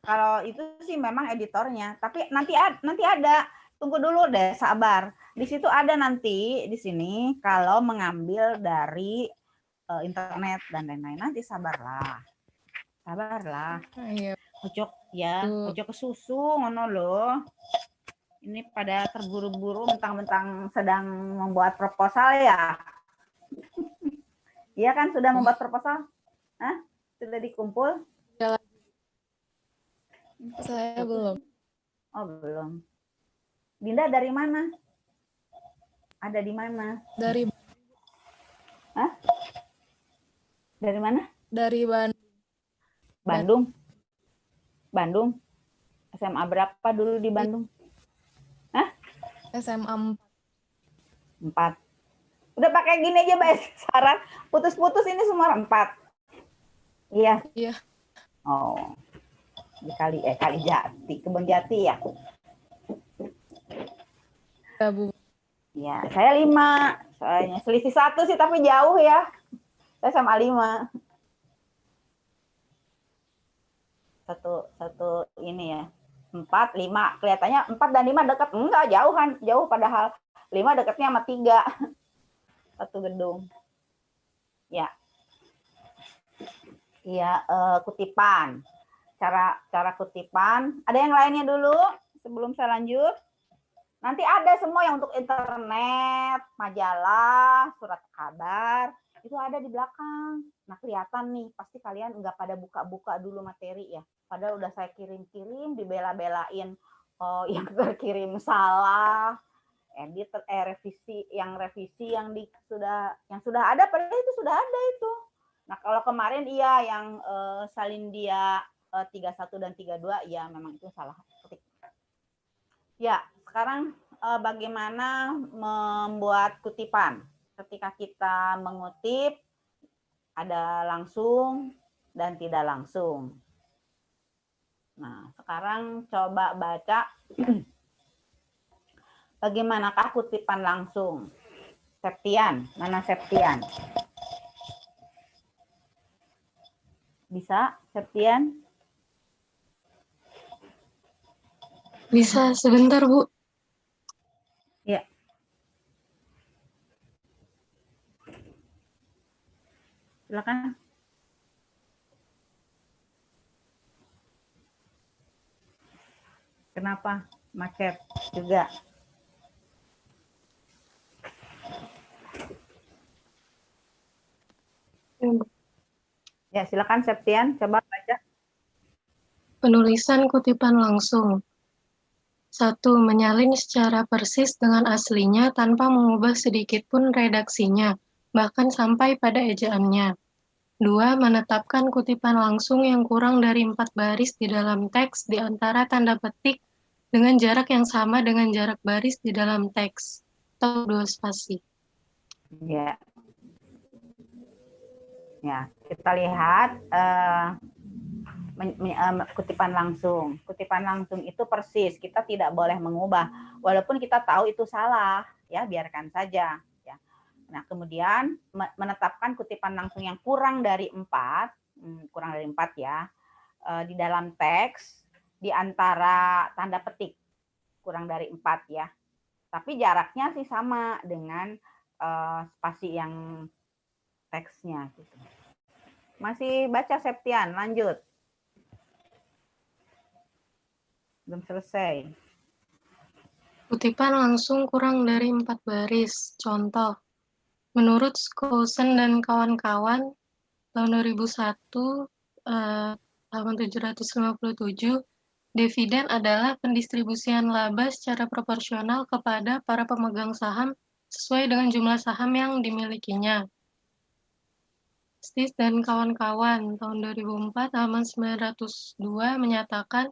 Kalau itu sih memang editornya, tapi nanti ada. Tunggu dulu deh, sabar. Di situ ada nanti di sini kalau mengambil dari internet dan lain-lain. Nanti sabarlah. Sabarlah.
Iya.
Ucok ya, ucok kesusu ngono loh. Ini pada terburu-buru mentang-mentang sedang membuat proposal ya. Iya kan sudah membuat proposal? Hah? Sudah dikumpul?
Saya belum.
Oh, belum. Dinda dari mana? Ada di mana?
Dari
Hah? Dari mana?
Dari
Bandung. Bandung. SMA berapa dulu di Bandung? Hah?
SMA
4. Udah pakai gini aja, Mbak, saran. Putus-putus ini semua 4. Iya.
Iya.
Oh. Di Kali Jati, Kebon Jati ya.
Ya, Bu.
Ya, saya 5. Soalnya selisih 1 sih tapi jauh ya. Saya sama 5. satu ini ya. 4, 5. Kelihatannya 4 dan 5 dekat. Enggak, jauh padahal 5 dekatnya sama 3. Satu gedung. Ya. Iya, kutipan. Cara kutipan. Ada yang lainnya dulu sebelum saya lanjut? Nanti ada semua yang untuk internet, majalah, surat kabar, itu ada di belakang. Nah, kelihatan nih, pasti kalian nggak pada buka-buka dulu materi ya. Padahal udah saya kirim-kirim, dibela-belain. Oh, yang terkirim salah, revisi yang sudah ada, padahal itu sudah ada itu. Nah, kalau kemarin iya yang Salindia 31 dan 32, ya memang itu salah ketik. Ya, sekarang bagaimana membuat kutipan. Ketika kita mengutip, ada langsung dan tidak langsung. Nah, sekarang coba baca bagaimanakah kutipan langsung. Septian, mana Septian? Bisa, Septian?
Bisa sebentar, Bu.
Ya. Silakan. Kenapa? Macet juga. Ya, silakan Septian, coba baca.
Penulisan kutipan langsung. 1. Menyalin secara persis dengan aslinya tanpa mengubah sedikit pun redaksinya, bahkan sampai pada ejaannya. 2. Menetapkan kutipan langsung yang kurang dari 4 baris di dalam teks di antara tanda petik dengan jarak yang sama dengan jarak baris di dalam teks, atau 2 spasi.
Ya. Ya, kita lihat kutipan langsung. Kutipan langsung itu persis, kita tidak boleh mengubah. Walaupun kita tahu itu salah, ya biarkan saja. Ya. Nah, kemudian menetapkan kutipan langsung yang kurang dari 4 ya, di dalam teks, di antara tanda petik, kurang dari 4 ya. Tapi jaraknya sih sama dengan spasi yang teksnya. Gitu. Masih baca Septian, lanjut. Belum selesai.
Kutipan langsung kurang dari 4 baris. Contoh, menurut Skousen dan kawan-kawan, tahun 2001, halaman 757, dividen adalah pendistribusian laba secara proporsional kepada para pemegang saham sesuai dengan jumlah saham yang dimilikinya. Stis dan kawan-kawan, tahun 2004, halaman 902 menyatakan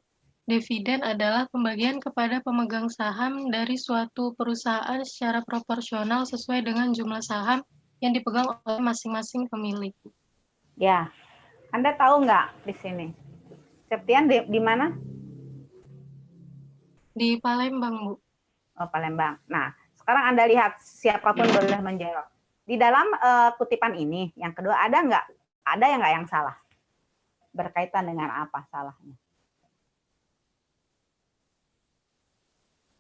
dividen adalah pembagian kepada pemegang saham dari suatu perusahaan secara proporsional sesuai dengan jumlah saham yang dipegang oleh masing-masing pemilik.
Ya, Anda tahu nggak di sini? Septian di mana?
Di Palembang, Bu.
Oh, Palembang. Nah, sekarang Anda lihat, siapapun boleh menjawab. Di dalam kutipan ini, yang kedua ada nggak yang salah? Berkaitan dengan apa salahnya?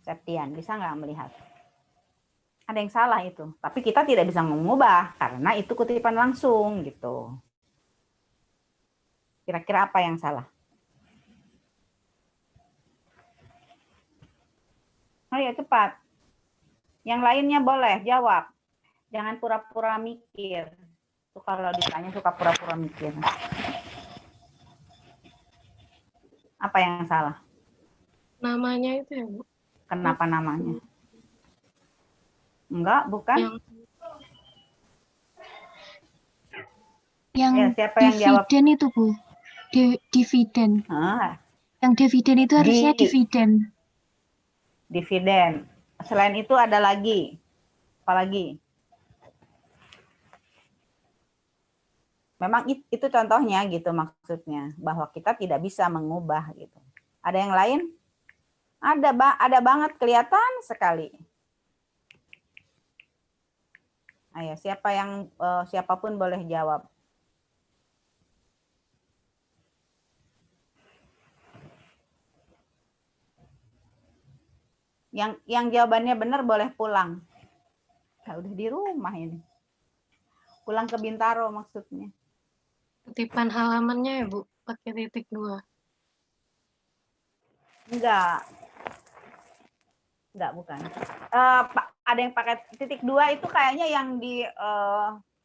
Septian, bisa nggak melihat? Ada yang salah itu, tapi kita tidak bisa mengubah karena itu kutipan langsung gitu. Kira-kira apa yang salah? Ayo cepat. Yang lainnya boleh jawab. Jangan pura-pura mikir. Tuh kalau ditanya suka pura-pura mikir. Apa yang salah?
Namanya itu ya, Bu?
Kenapa namanya? Enggak, bukan?
Yang
Ya, siapa yang jawab?
dividen itu, Bu. Dividen. Yang dividen itu harusnya dividen.
Dividen. Selain itu ada lagi. Apa lagi? Memang itu contohnya gitu maksudnya. Bahwa kita tidak bisa mengubah gitu. Ada yang lain? Ada banget, kelihatan sekali. Ayo, siapapun boleh jawab. Yang jawabannya benar boleh pulang. Nah, udah di rumah ini. Pulang ke Bintaro maksudnya.
Kutipan halamannya ya, Bu, pakai titik 2.
Enggak, bukan. Ada yang pakai titik 2 itu kayaknya yang di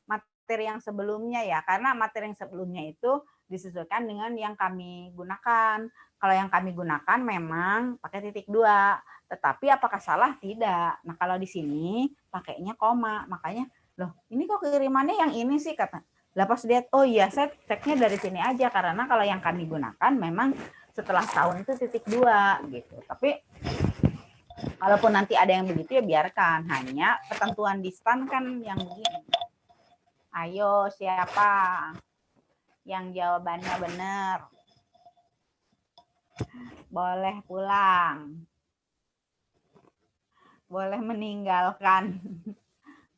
materi yang sebelumnya ya, karena materi yang sebelumnya itu disesuaikan dengan yang kami gunakan. Kalau yang kami gunakan memang pakai titik 2, tetapi apakah salah? Tidak. Nah, kalau di sini pakainya koma, makanya loh ini kok kirimannya yang ini sih kata. Lah pas lihat, oh iya saya ceknya dari sini aja, karena kalau yang kami gunakan memang setelah tahun itu titik 2 gitu. Tapi walaupun nanti ada yang begitu ya biarkan, hanya ketentuan di stan kan yang begini. Ayo siapa yang jawabannya benar? Boleh pulang. Boleh meninggalkan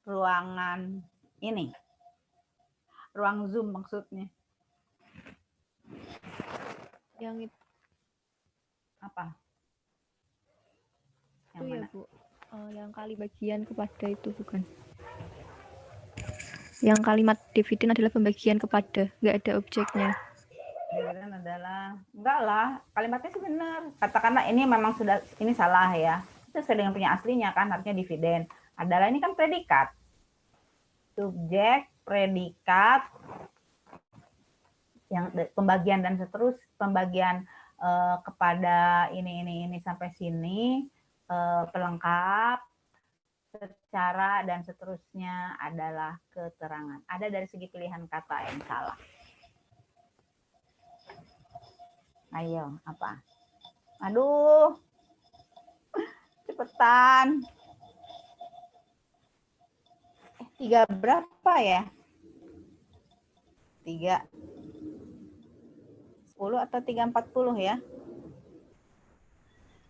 ruangan ini. Ruang Zoom maksudnya.
Yang itu
Apa? Yang
ya,
mana?
Bu. Yang kali bagian kepada itu bukan. Yang kalimat dividen adalah pembagian kepada, nggak ada objeknya.
Dividen adalah, enggak lah, kalimatnya sih benar. Katakanlah ini memang sudah, ini salah ya. Itu sesuai dengan punya aslinya kan, harusnya dividen. Adalah ini kan predikat. Subjek, predikat, yang pembagian dan seterusnya, pembagian kepada ini sampai sini, pelengkap, secara dan seterusnya adalah keterangan. Ada dari segi pilihan kata yang salah. Ayo, apa? Aduh, cepetan. 3 berapa ya? 3. 10 atau 340 ya?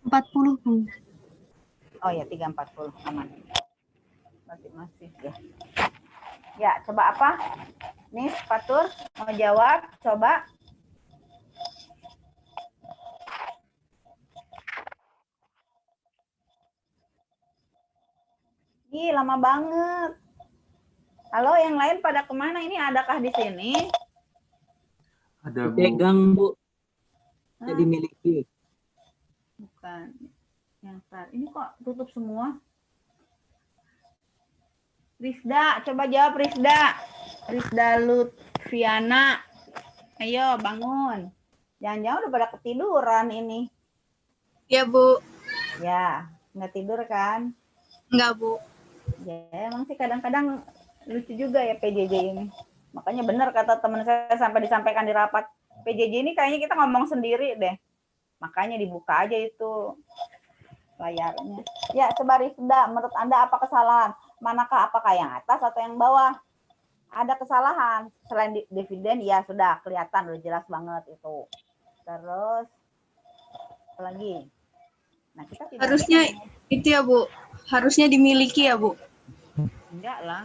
40, Bu.
Oh ya, 340 aman. Masih ya. Ya, coba apa? Nih, Fatur mau jawab, coba. Ih, lama banget. Halo, yang lain pada kemana ini? Adakah di sini?
Ada Bu.
Dipegang, Bu. Tidak dimiliki.
Bukan. Yang ini kok tutup semua? Rizda, coba jawab Rizda. Rizda Lutfiana. Ayo bangun. Jangan-jangan udah pada ketiduran ini.
Ya, Bu.
Ya, nggak tidur kan?
Enggak, Bu.
Ya, emang sih kadang-kadang lucu juga ya PJJ ini. Makanya benar kata teman saya sampai disampaikan di rapat. PJJ ini kayaknya kita ngomong sendiri deh. Makanya dibuka aja itu layarnya. Ya, coba Rizda, menurut Anda apa kesalahan? Manakah, apakah yang atas atau yang bawah? Ada kesalahan. Selain dividen, ya sudah kelihatan, udah jelas banget itu. Terus, apa lagi? Nah, kita tidak
Harusnya itu ya, Bu. Harusnya dimiliki ya, Bu.
enggak lah.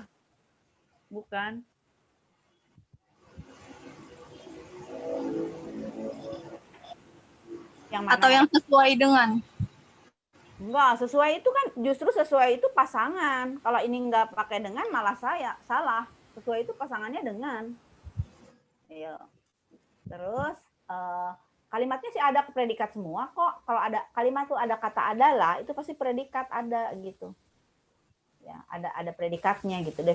Bukan. Yang mana?
Atau yang sesuai dengan.
Enggak, sesuai itu kan justru sesuai itu pasangan. Kalau ini enggak pakai dengan malah saya salah. Sesuai itu pasangannya dengan. Iya. Terus kalimatnya sih ada predikat semua kok. Kalau ada kalimat tuh ada kata adalah itu pasti predikat ada gitu. Ya, ada predikatnya gitu.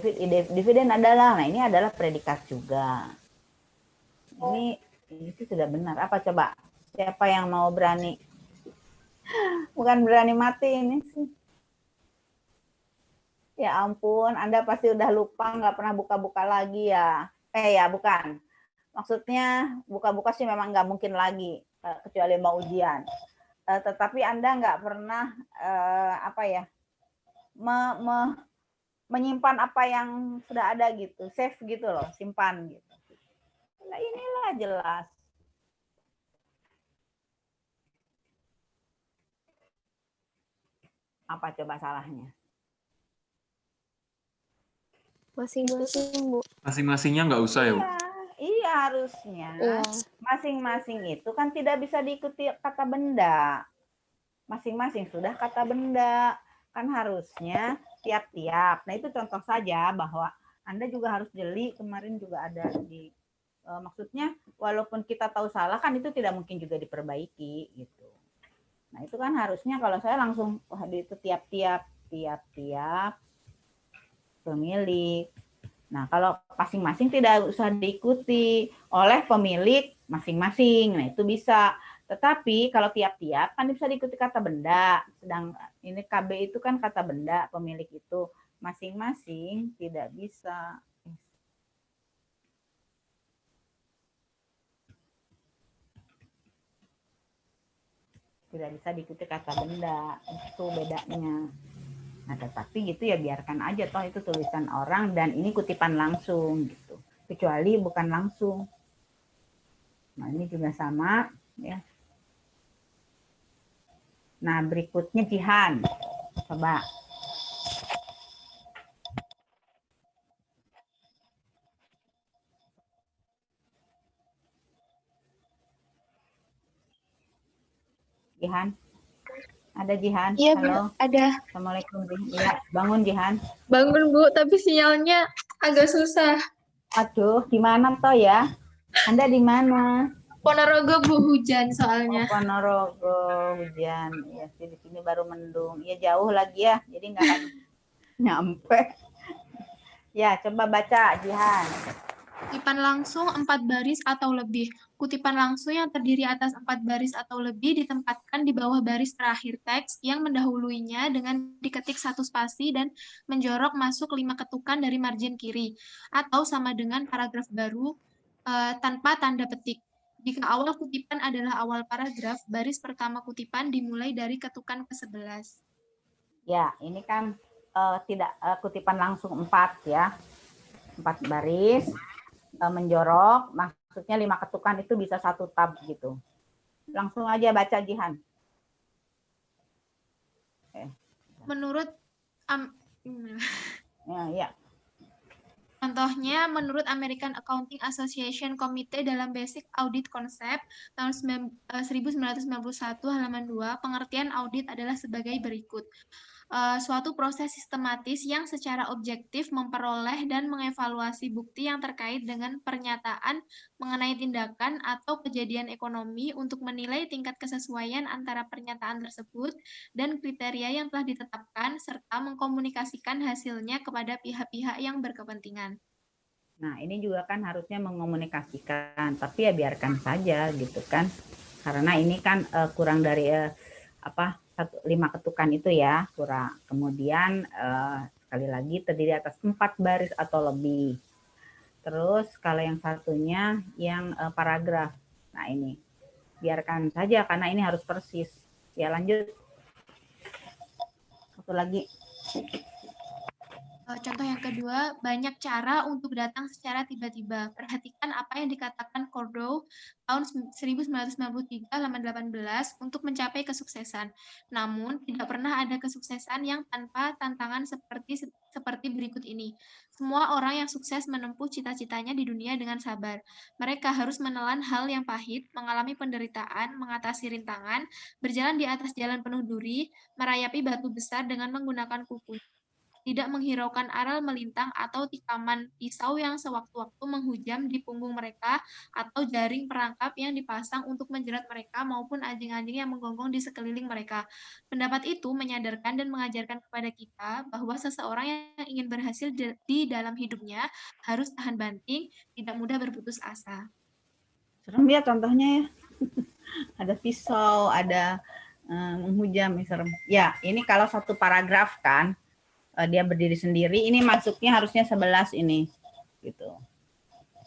Dividen adalah. Nah, ini adalah predikat juga. Ini itu sudah benar. Apa coba? Siapa yang mau berani? Bukan berani mati ini sih. Ya ampun, Anda pasti udah lupa, nggak pernah buka-buka lagi ya. Ya bukan. Maksudnya buka-buka sih memang nggak mungkin lagi, kecuali mau ujian. Tetapi Anda nggak pernah menyimpan apa yang sudah ada gitu, save gitu loh, simpan gitu. Nah, inilah jelas. Apa coba salahnya?
Masing-masing, Bu.
Masing-masingnya nggak usah ya Bu?
Iya harusnya.
Iya.
Masing-masing itu kan tidak bisa diikuti kata benda. masing-masing sudah kata benda. Kan harusnya tiap-tiap. Nah, itu contoh saja bahwa Anda juga harus jeli. Kemarin juga ada di maksudnya walaupun kita tahu salah kan itu tidak mungkin juga diperbaiki gitu. Nah, itu kan harusnya kalau saya langsung itu tiap-tiap pemilik. Nah, kalau masing-masing tidak usah diikuti oleh pemilik masing-masing. Nah, itu bisa. Tetapi kalau tiap-tiap kan bisa diikuti kata benda. Sedang ini KB itu kan kata benda, pemilik itu masing-masing tidak bisa. Tidak bisa diikuti kata benda. Itu bedanya. Nah, tetapi gitu ya biarkan aja toh itu tulisan orang dan ini kutipan langsung gitu. Kecuali bukan langsung. Nah, ini juga sama ya. Nah, berikutnya Jihan. Coba. Jihan. Ada Jihan?
Iya, Bu,
Halo.
ada.
Assalamualaikum. Ya, bangun Jihan.
Bangun, Bu, tapi sinyalnya agak susah.
Aduh, di mana toh ya? Anda di mana?
Ponorogo, Bu, hujan soalnya.
Ponorogo, hujan. Ya, di sini baru mendung. Ya, jauh lagi ya. Jadi nggak akan nyampe. Ya, coba baca Jihan.
Kutipan langsung 4 baris atau lebih. Kutipan langsung yang terdiri atas 4 baris atau lebih ditempatkan di bawah baris terakhir teks yang mendahuluinya dengan diketik 1 spasi dan menjorok masuk 5 ketukan dari margin kiri, atau sama dengan paragraf baru tanpa tanda petik. Jika awal kutipan adalah awal paragraf, baris pertama kutipan dimulai dari ketukan ke-11.
Ya, ini kan tidak kutipan langsung 4 ya. 4 baris. Menjorok, maksudnya 5 ketukan itu bisa 1 tab gitu. Langsung aja baca Jihan.
Menurut
ya.
Contohnya, menurut American Accounting Association Committee dalam Basic Audit Concept tahun 1991 halaman 2, pengertian audit adalah sebagai berikut. Suatu proses sistematis yang secara objektif memperoleh dan mengevaluasi bukti yang terkait dengan pernyataan mengenai tindakan atau kejadian ekonomi untuk menilai tingkat kesesuaian antara pernyataan tersebut dan kriteria yang telah ditetapkan, serta mengkomunikasikan hasilnya kepada pihak-pihak yang berkepentingan.
Nah, ini juga kan harusnya mengomunikasikan, tapi ya biarkan saja gitu kan. Karena ini kan kurang dari 5 ketukan itu ya, kurang. Kemudian sekali lagi terdiri atas 4 baris atau lebih. Terus kalau yang satunya yang paragraf. Nah, ini biarkan saja karena ini harus persis. Ya, lanjut. Satu lagi.
Contoh yang kedua, banyak cara untuk datang secara tiba-tiba. Perhatikan apa yang dikatakan Cordow tahun 1993 halaman 18 untuk mencapai kesuksesan. Namun, tidak pernah ada kesuksesan yang tanpa tantangan seperti berikut ini. Semua orang yang sukses menempuh cita-citanya di dunia dengan sabar. Mereka harus menelan hal yang pahit, mengalami penderitaan, mengatasi rintangan, berjalan di atas jalan penuh duri, merayapi batu besar dengan menggunakan kuku, tidak menghiraukan aral melintang atau tikaman pisau yang sewaktu-waktu menghujam di punggung mereka, atau jaring perangkap yang dipasang untuk menjerat mereka maupun anjing-anjing yang menggonggong di sekeliling mereka. Pendapat itu menyadarkan dan mengajarkan kepada kita bahwa seseorang yang ingin berhasil di dalam hidupnya harus tahan banting, tidak mudah berputus asa.
Serem ya contohnya ya. Ada pisau, ada menghujam, serem. Ya, ini kalau satu paragraf kan, dia berdiri sendiri, ini masuknya harusnya 11 ini gitu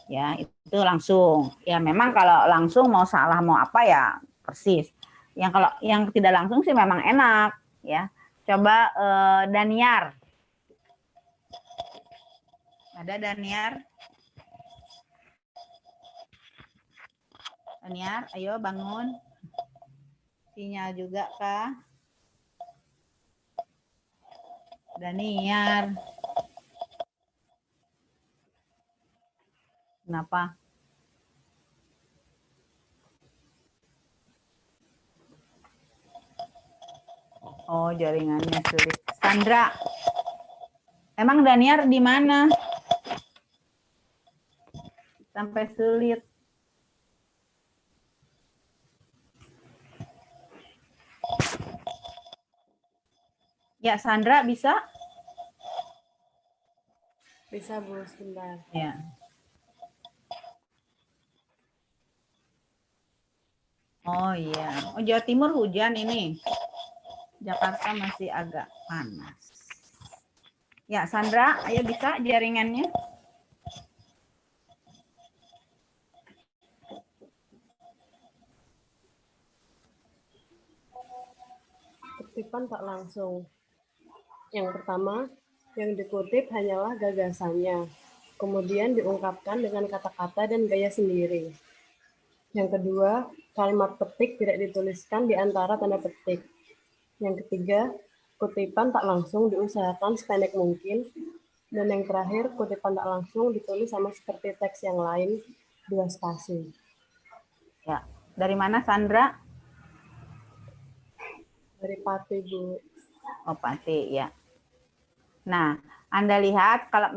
ya, itu langsung ya. Memang kalau langsung mau salah mau apa ya persis, yang kalau yang tidak langsung sih memang enak ya. Coba Daniar, ada Daniar, ayo bangun, sinyal juga kah Daniar? Kenapa? Oh, jaringannya sulit. Sandra, emang Daniar di mana? Sampai sulit. Ya, Sandra bisa?
Bisa, Bu, sebentar.
Ya. Oh iya. Oh, Jawa Timur hujan ini. Jakarta masih agak panas. Ya, Sandra, ayo bisa jaringannya?
Kutipan tak langsung. Yang pertama, yang dikutip hanyalah gagasannya, kemudian diungkapkan dengan kata-kata dan gaya sendiri. Yang kedua, kalimat petik tidak dituliskan di antara tanda petik. Yang ketiga, kutipan tak langsung diusahakan sependek mungkin. Dan yang terakhir, kutipan tak langsung ditulis sama seperti teks yang lain, 2 spasi.
Ya, dari mana Sandra?
Dari Pati, Bu.
Oh, Pati, ya. Nah, Anda lihat kalau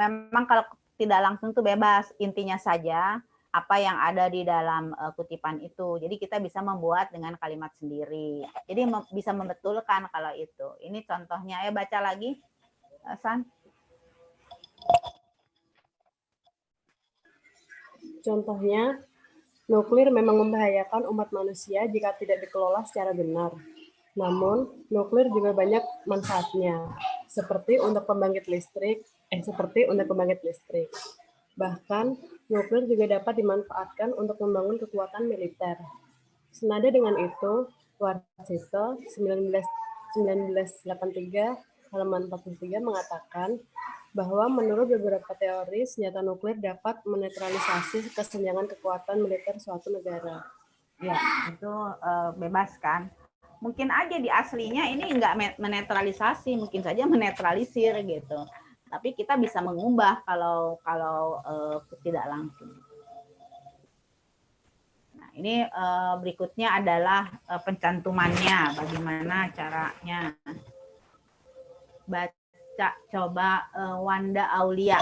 tidak langsung itu bebas, intinya saja apa yang ada di dalam kutipan itu. Jadi kita bisa membuat dengan kalimat sendiri. Jadi bisa membetulkan kalau itu. Ini contohnya. Ayo baca lagi, San.
Contohnya, nuklir memang membahayakan umat manusia jika tidak dikelola secara benar. Namun, nuklir juga banyak manfaatnya, seperti untuk pembangkit listrik. Bahkan, nuklir juga dapat dimanfaatkan untuk membangun kekuatan militer. Senada dengan itu, Warsito 1983 halaman 43 mengatakan bahwa menurut beberapa teori, senjata nuklir dapat menetralisasi kesenjangan kekuatan militer suatu negara.
Ya, itu bebas kan. Mungkin aja di aslinya ini enggak menetralisasi, mungkin saja menetralisir gitu. Tapi kita bisa mengubah kalau tidak langsung. Nah, ini berikutnya adalah pencantumannya, bagaimana caranya. Baca coba Wanda Aulia.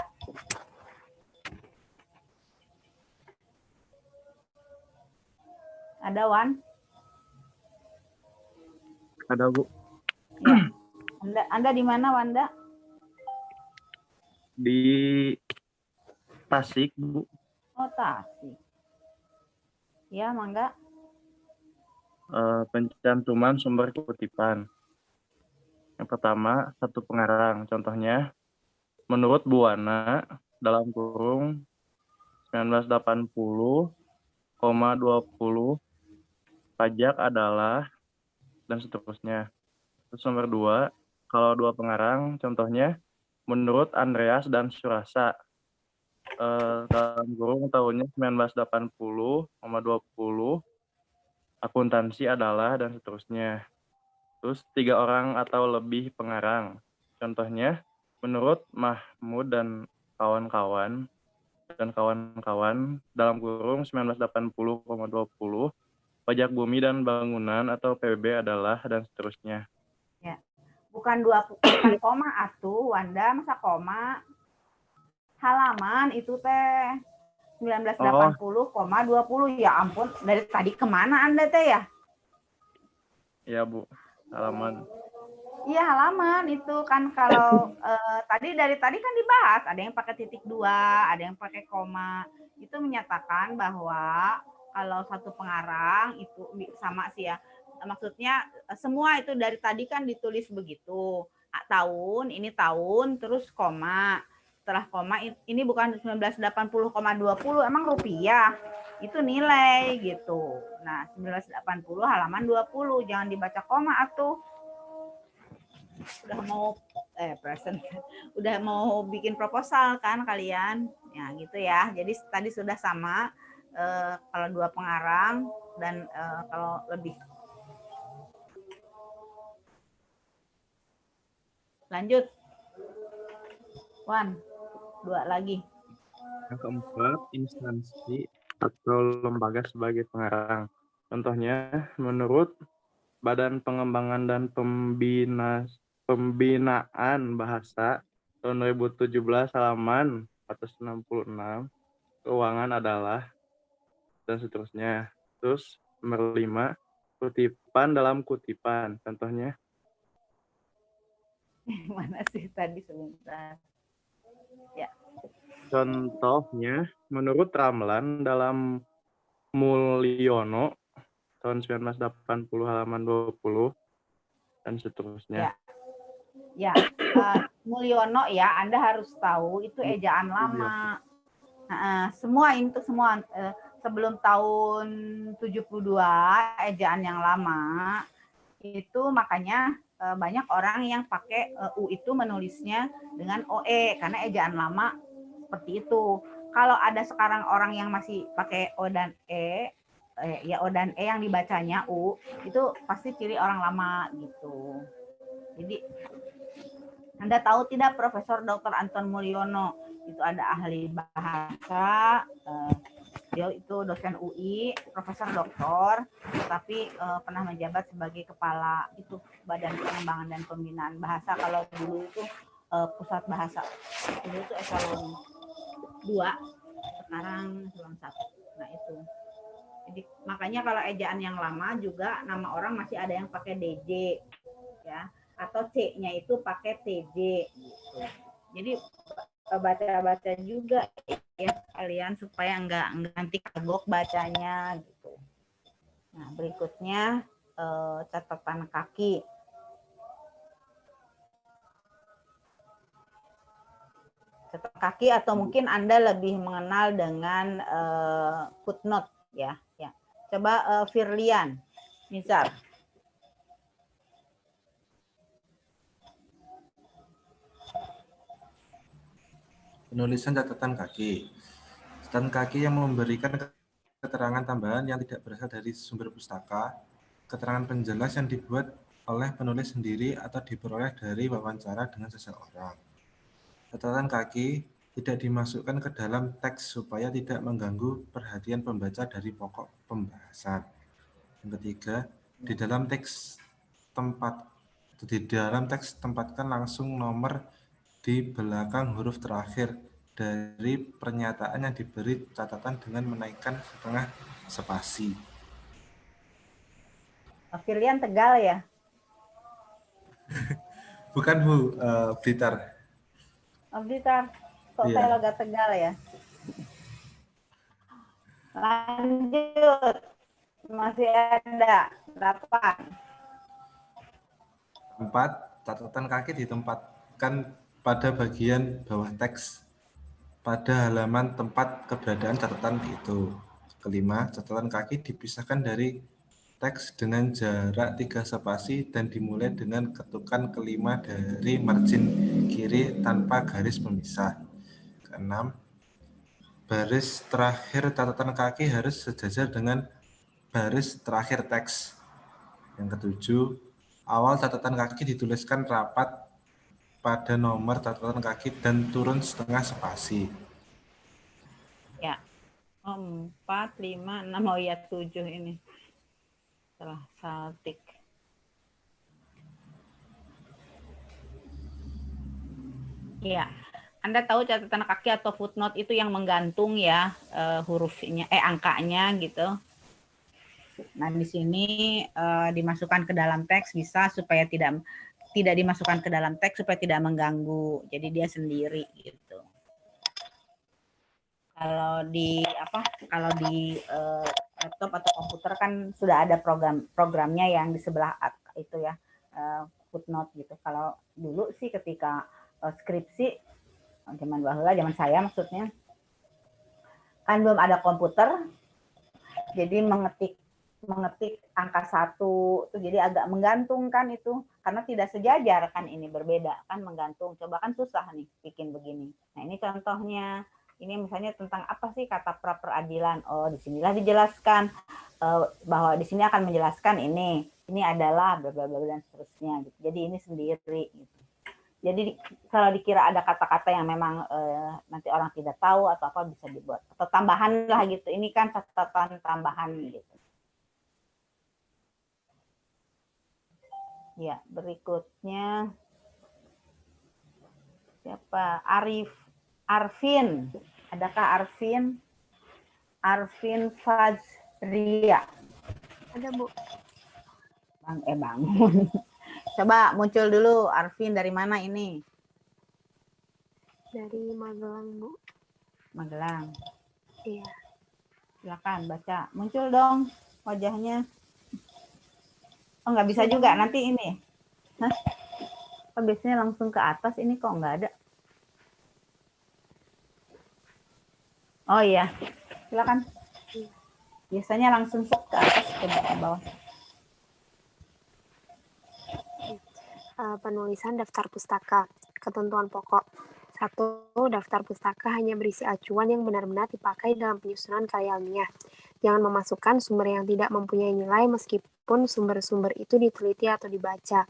Ada, Wan?
Ada, Bu.
Ya. Anda di mana, Wanda?
Di Tasik, Bu.
Oh, Tasik. Ya, Mangga.
Pencantuman sumber kutipan. Yang pertama, satu pengarang. Contohnya, menurut Buwana, dalam kurung 1980,20 pajak adalah, dan seterusnya. Terus nomor 2, kalau dua pengarang, contohnya, menurut Andreas dan Surasa, dalam kurung tahunnya 1980,20 akuntansi adalah, dan seterusnya. Terus 3 orang atau lebih pengarang. Contohnya, menurut Mahmud dan kawan-kawan dalam kurung 1980,20 pajak bumi dan bangunan atau PBB adalah, dan seterusnya.
Ya. Bukan koma atuh, Wanda, masa koma? Halaman itu teh 1980,20. Ya ampun, dari tadi kemana Anda teh ya?
Iya, Bu. Halaman.
Iya, halaman itu kan kalau dari tadi kan dibahas, ada yang pakai titik 2, ada yang pakai koma. Itu menyatakan bahwa kalau satu pengarang itu sama sih ya. Maksudnya semua itu dari tadi kan ditulis begitu. Tahun, ini tahun, terus koma. Setelah koma ini bukan 1980,20, emang rupiah. Itu nilai gitu. Nah, 1980 halaman 20, jangan dibaca koma atuh. Udah mau bikin proposal kan kalian. Ya, gitu ya. Jadi tadi sudah sama kalau dua pengarang dan kalau lebih. Lanjut. Wan, 2 lagi.
Yang keempat, instansi atau lembaga sebagai pengarang. Contohnya, menurut Badan Pengembangan dan Pembinaan Bahasa tahun 2017 halaman 466. Keuangan adalah dan seterusnya. Terus nomor 5, kutipan dalam kutipan. Contohnya
Mana sih tadi sebentar? Ya.
Contohnya, menurut Ramlan dalam Mulyono tahun 1980 halaman 20 dan seterusnya.
Ya, Mulyono ya, Anda harus tahu itu ejaan lama. Semua itu semua sebelum tahun 72 ejaan yang lama itu makanya banyak orang yang pakai U itu menulisnya dengan OE karena ejaan lama seperti itu. Kalau ada sekarang orang yang masih pakai O dan E, ya O dan E yang dibacanya U, itu pasti ciri orang lama gitu. Jadi Anda tahu tidak Profesor Dr. Anton Mulyono itu ada ahli bahasa, dia itu dosen UI, profesor doktor, tapi pernah menjabat sebagai kepala itu Badan Pengembangan dan Pembinaan Bahasa. Kalau dulu itu pusat bahasa, dulu itu eselon 2, sekarang eselon 1. Nah itu. Jadi makanya kalau ejaan yang lama juga nama orang masih ada yang pakai DJ, ya, atau C-nya itu pakai TJ. Gitu. Jadi baca-baca juga ya kalian supaya nggak nanti kagok bacanya gitu. Nah berikutnya catatan kaki. Catatan kaki atau mungkin Anda lebih mengenal dengan footnote ya. Ya. Coba Firlian, misal.
Penulisan catatan kaki. Catatan kaki yang memberikan keterangan tambahan yang tidak berasal dari sumber pustaka, keterangan penjelas yang dibuat oleh penulis sendiri atau diperoleh dari wawancara dengan seseorang. Catatan kaki tidak dimasukkan ke dalam teks supaya tidak mengganggu perhatian pembaca dari pokok pembahasan. Yang ketiga, di dalam teks tempatkan langsung nomor di belakang huruf terakhir dari pernyataan yang diberi catatan dengan menaikkan setengah spasi.
Firlian Tegal ya?
Bukan Bu, Blitar.
Blitar, kok kayak logat Tegal ya? Lanjut, masih ada 8.
4, catatan kaki ditempatkan pada bagian bawah teks pada halaman tempat keberadaan catatan itu. Kelima, catatan kaki dipisahkan dari teks dengan jarak 3 spasi dan dimulai dengan ketukan kelima dari margin kiri tanpa garis pemisah. Keenam, baris terakhir catatan kaki harus sejajar dengan baris terakhir teks. Yang ketujuh, awal catatan kaki dituliskan rapat pada nomor catatan kaki dan turun setengah spasi.
Ya, 4, 5, 6, oh ya 7 ini. Setelah saltik. Ya, Anda tahu catatan kaki atau footnote itu yang menggantung ya hurufnya, angkanya gitu. Nah di sini dimasukkan ke dalam teks bisa supaya tidak dimasukkan ke dalam teks supaya tidak mengganggu. Jadi dia sendiri gitu. Kalau di laptop atau komputer kan sudah ada programnya yang di sebelah itu ya footnote gitu. Kalau dulu sih ketika skripsi zaman saya maksudnya kan belum ada komputer, jadi mengetik angka 1 tuh jadi agak menggantung kan itu karena tidak sejajar kan, ini berbeda kan menggantung. Coba kan susah nih bikin begini. Nah ini contohnya, ini misalnya tentang apa sih kata pra peradilan. Oh disinilah dijelaskan bahwa di sini akan menjelaskan ini adalah bla bla bla dan seterusnya gitu. Jadi ini sendiri gitu. Jadi kalau dikira ada kata-kata yang memang nanti orang tidak tahu atau apa bisa dibuat atau tambahan lah gitu. Ini kan catatan tambahan gitu. Ya, berikutnya siapa? Arvin. Adakah Arvin? Arvin Fazria.
Ada, Bu.
Bangun. Coba muncul dulu, Arvin dari mana ini?
Dari Magelang, Bu.
Magelang.
Iya.
Silakan baca. Muncul dong wajahnya. Oh, nggak bisa juga nanti ini. Hah? Oh, biasanya langsung ke atas, ini kok nggak ada. Oh iya, silakan. Biasanya langsung ke atas ke bawah.
Penulisan daftar pustaka. Ketentuan pokok. 1. Daftar pustaka hanya berisi acuan yang benar-benar dipakai dalam penyusunan karya ilmiah. Jangan memasukkan sumber yang tidak mempunyai nilai meskipun sumber-sumber itu diteliti atau dibaca.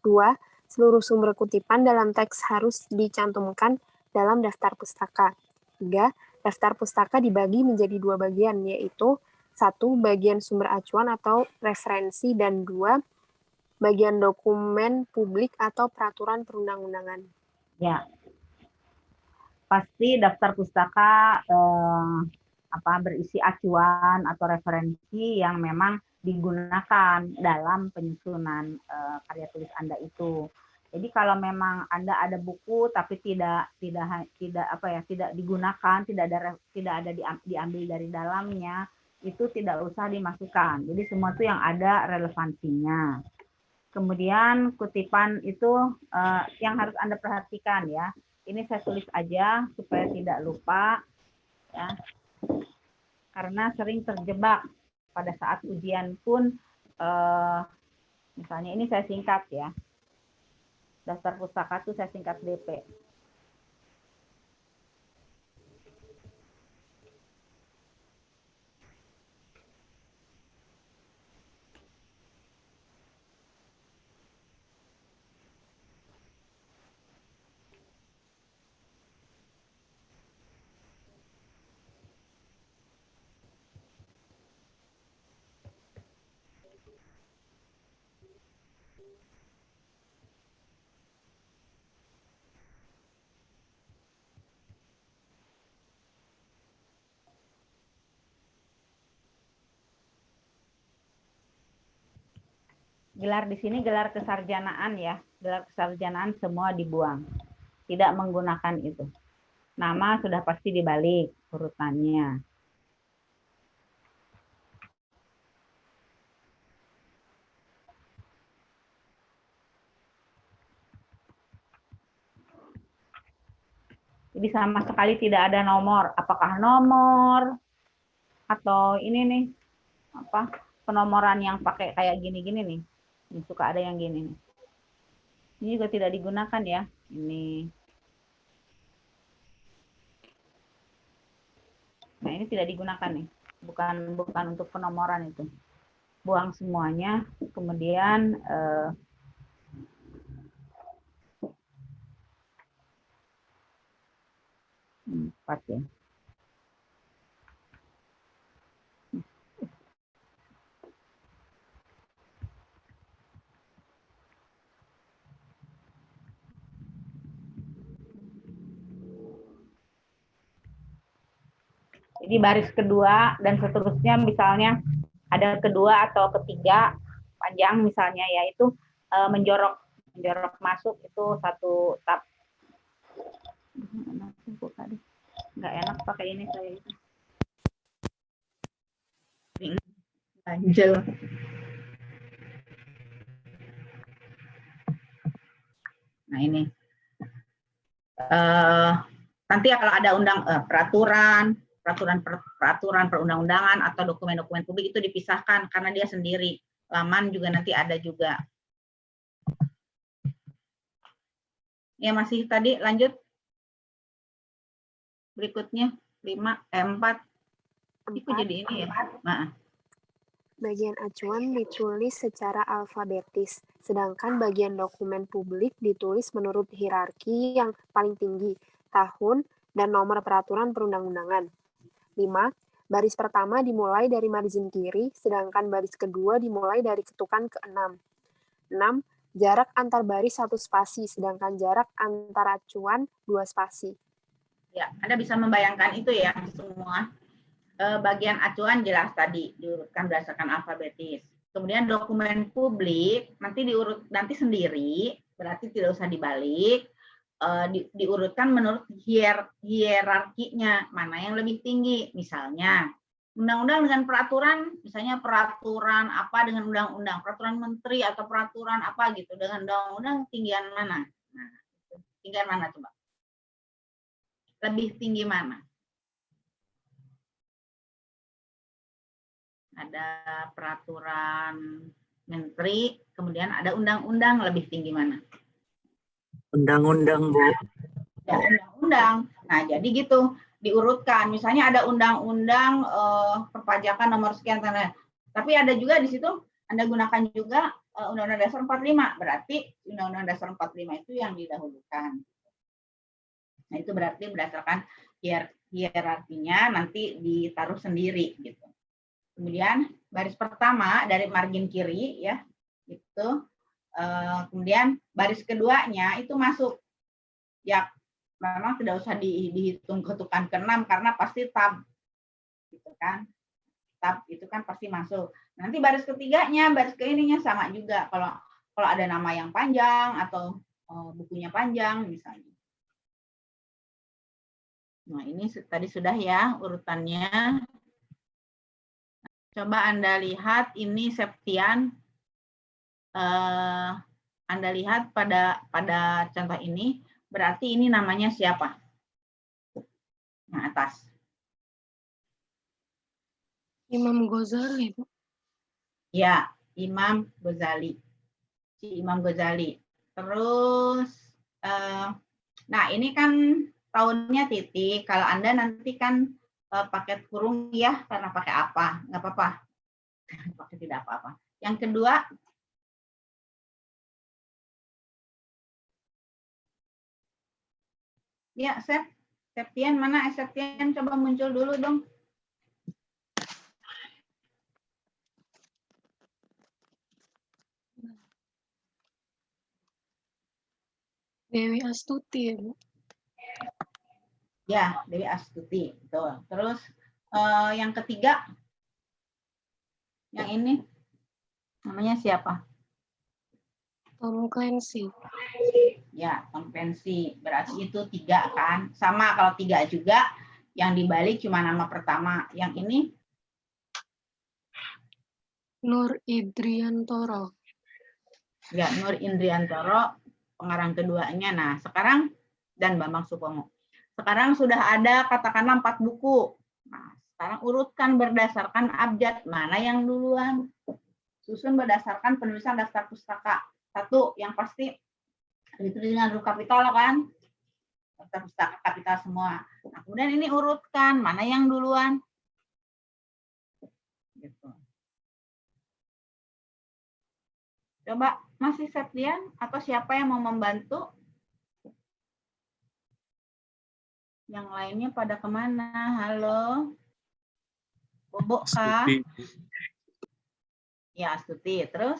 2. Seluruh sumber kutipan dalam teks harus dicantumkan dalam daftar pustaka. 3. Daftar pustaka dibagi menjadi 2 bagian, yaitu 1. Bagian sumber acuan atau referensi, dan 2. Bagian dokumen publik atau peraturan perundang-undangan.
Ya, pasti daftar pustaka berisi acuan atau referensi yang memang digunakan dalam penyusunan karya tulis Anda itu. Jadi kalau memang Anda ada buku tapi tidak digunakan, tidak ada diambil dari dalamnya, itu tidak usah dimasukkan. Jadi semua itu yang ada relevansinya. Kemudian kutipan itu yang harus Anda perhatikan ya. Ini saya tulis aja supaya tidak lupa ya. Karena sering terjebak pada saat ujian pun misalnya ini saya singkat ya. Daftar pustaka itu saya singkat DP. Gelar di sini gelar kesarjanaan ya. Gelar kesarjanaan semua dibuang. Tidak menggunakan itu. Nama sudah pasti dibalik urutannya. Jadi sama sekali tidak ada nomor. Apakah nomor atau ini nih penomoran yang pakai kayak gini-gini nih. Ini suka ada yang gini nih. Ini juga tidak digunakan ya. Ini. Nah, ini tidak digunakan nih. Bukan untuk penomoran itu. Buang semuanya. Kemudian 4 ya. Jadi baris kedua dan seterusnya misalnya ada kedua atau ketiga panjang misalnya yaitu menjorok masuk itu satu tab. Nggak enak pakai ini saya itu. Ganjel. Nah ini. Nanti kalau ada peraturan perundang-undangan atau dokumen-dokumen publik itu dipisahkan karena dia sendiri. Laman juga nanti ada juga. Ya masih tadi lanjut. Berikutnya 4. Itu jadi ini ya. Nah.
Bagian acuan ditulis secara alfabetis, sedangkan bagian dokumen publik ditulis menurut hierarki yang paling tinggi, tahun, dan nomor peraturan perundang-undangan. 5. Baris pertama dimulai dari margin kiri, sedangkan baris kedua dimulai dari ketukan ke-6. 6. Jarak antar baris 1 spasi, sedangkan jarak antar acuan 2 spasi.
Ya, Anda bisa membayangkan itu ya semua. Bagian acuan jelas tadi diurutkan berdasarkan alfabetis. Kemudian dokumen publik nanti diurut nanti sendiri, berarti tidak usah dibalik. Diurutkan menurut hierarkinya, mana yang lebih tinggi. Misalnya undang-undang dengan peraturan, misalnya peraturan apa dengan undang-undang, peraturan menteri atau peraturan apa gitu dengan undang-undang tinggian mana? Nah, tinggian mana coba? Lebih tinggi mana? Ada peraturan menteri, kemudian ada undang-undang, lebih tinggi mana?
Undang-undang, Bu.
Ya, undang-undang. Nah, jadi gitu diurutkan. Misalnya ada undang-undang perpajakan nomor sekian, tapi ada juga di situ Anda gunakan juga Undang-Undang Dasar 45. Berarti Undang-Undang Dasar 45 itu yang didahulukan. Nah, itu berarti berdasarkan hierarkinya nanti ditaruh sendiri gitu. Kemudian baris pertama dari margin kiri ya, itu kemudian baris keduanya itu masuk. Ya, memang tidak usah dihitung ketukan ke-6 karena pasti tab gitu kan. Tab itu kan pasti masuk. Nanti baris ketiganya, baris ke ininya sama juga. Kalau ada nama yang panjang atau bukunya panjang misalnya. Nah, ini tadi sudah ya urutannya. Coba Anda lihat ini Septian. Anda lihat pada contoh ini, berarti ini namanya siapa? Yang atas.
Imam Ghazali, Bu.
Ya, Imam Ghazali. Si Imam Ghazali. Terus, nah ini kan tahunnya titik. Kalau Anda nanti kan pakai kurung ya, karena pakai apa? Nggak apa-apa. Pakai tidak apa-apa. Yang kedua, ya, Septian mana? Septian coba muncul dulu dong.
Dewi Astuti ya, Bu.
Ya, Dewi Astuti. Betul. Terus yang ketiga, yang ini namanya siapa?
Tom Clancy.
Ya, Tom Clancy. Berarti itu 3 kan? Sama kalau 3 juga, yang dibalik cuma nama pertama. Yang ini?
Nur Indriantoro.
Ya, Nur Indriantoro, pengarang keduanya. Nah, sekarang, dan Bambang Supomo. Sekarang sudah ada katakanlah 4 buku. Nah, sekarang urutkan berdasarkan abjad. Mana yang duluan? Susun berdasarkan penulisan daftar pustaka. 1, yang pasti ditulis dengan huruf kapital kan? Daftar pustaka kapital semua. Nah, kemudian ini urutkan. Mana yang duluan? Gitu. Coba masih Septian atau siapa yang mau membantu? Yang lainnya pada kemana? Halo? Bobo kah? Ya, Astuti. Terus?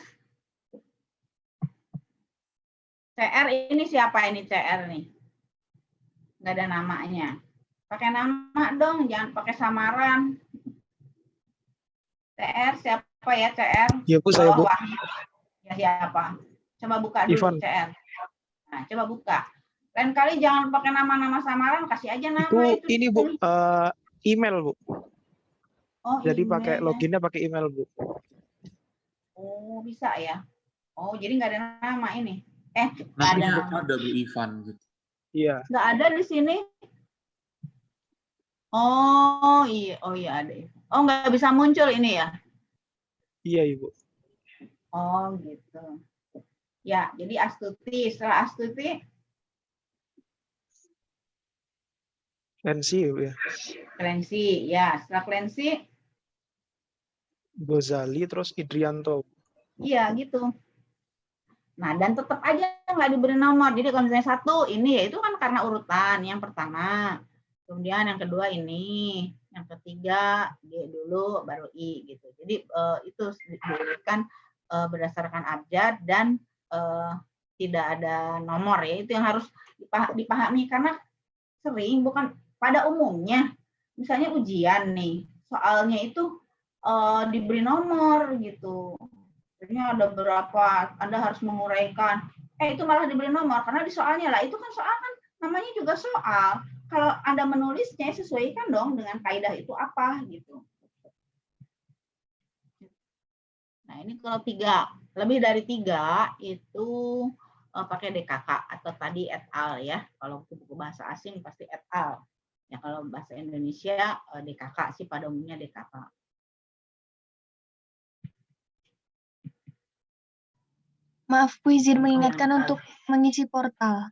CR ini siapa ini CR nih? Nggak ada namanya. Pakai nama dong, jangan pakai samaran. CR siapa ya CR?
Ya Bu, saya Bu.
Ya siapa? Coba buka dulu
Ivan.
CR. Nah, coba buka. Lain kali jangan pakai nama-nama samaran, kasih aja nama
Itu ini Bu, email Bu.
Oh,
Jadi
email,
pakai
ya.
loginnya pakai email Bu.
Oh, bisa ya. Oh, jadi nggak ada nama ini. Nggak
Nanti
ada.
juga ada Bu Ivan gitu.
Iya.
Nggak ada di sini. Oh iya ada. Oh, nggak bisa muncul ini ya?
Iya Ibu.
Oh gitu. Ya, jadi Astuti. Setelah Astuti,
Clancy ya.
Clancy. Ya, setelah Clancy,
Ghazali terus Indrianto.
iya gitu. Nah, dan tetap aja nggak diberi nomor. Jadi kalau misalnya 1 ini ya itu kan karena urutan. Yang pertama, kemudian yang kedua ini, yang ketiga D dulu baru I gitu. Jadi itu diurutkan berdasarkan abjad dan tidak ada nomor ya. Itu yang harus dipahami karena sering bukan pada umumnya misalnya ujian nih soalnya itu diberi nomor gitu. Ini ada berapa, Anda harus menguraikan. Itu malah diberi nomor karena di soalnya lah itu kan soal kan namanya juga soal. Kalau Anda menulisnya sesuaikan dong dengan kaidah itu apa gitu. Nah, ini kalau lebih dari 3 itu pakai DKK atau tadi et al ya. Kalau buku bahasa asing pasti et al. Ya kalau bahasa Indonesia DKK sih pada umumnya DKK.
Maaf, Bu izin mengingatkan untuk mengisi portal.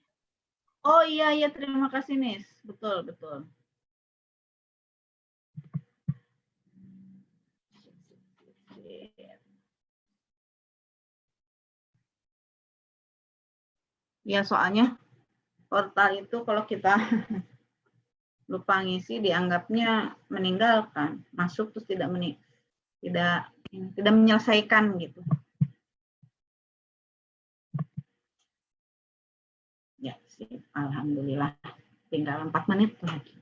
Oh iya terima kasih Nis. Betul. Ya soalnya portal itu kalau kita lupa ngisi dianggapnya meninggalkan, masuk terus tidak menyelesaikan gitu. Ya, sip. Alhamdulillah. Tinggal 4 menit lagi.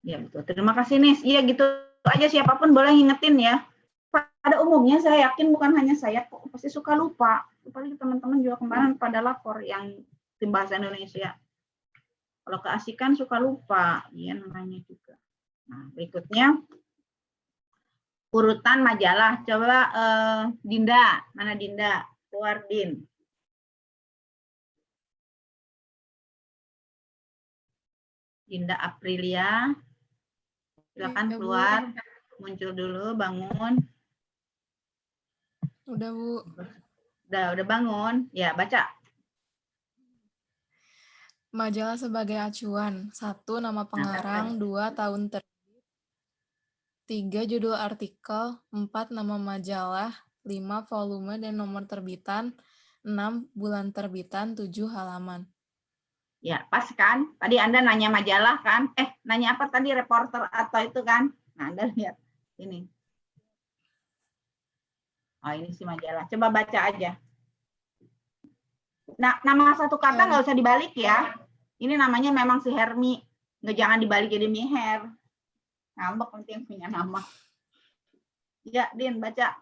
Ya betul. Terima kasih Nis. Iya gitu aja, siapapun boleh ngingetin ya. Pada umumnya saya yakin bukan hanya saya kok pasti suka lupa. Apalagi teman-teman juga kemarin pada lapor yang di bahasa Indonesia. Kalau keasikan suka lupa, ya namanya juga. Nah, berikutnya urutan majalah. Coba Dinda, mana Dinda? Keluar Din. Dinda Aprilia. Silakan keluar. Muncul dulu, bangun.
Udah, Bu.
Udah bangun. Ya, baca.
Majalah sebagai acuan. 1. Nama pengarang. 2. Tahun terbit. 3. Judul artikel. 4. Nama majalah. 5. Volume dan nomor terbitan. 6. Bulan terbitan. 7. Halaman.
Ya, pas kan? Tadi Anda nanya majalah kan? Nanya apa tadi? Reporter atau itu kan? Nah, Anda lihat. Ini. Oh, ini si majalah. Coba baca aja. Nah, nama satu kata nggak usah dibalik ya. Ini namanya memang si Hermi. Nggak, jangan dibalik jadi Miher. Ngambek nanti yang punya nama. Ya, Din, baca.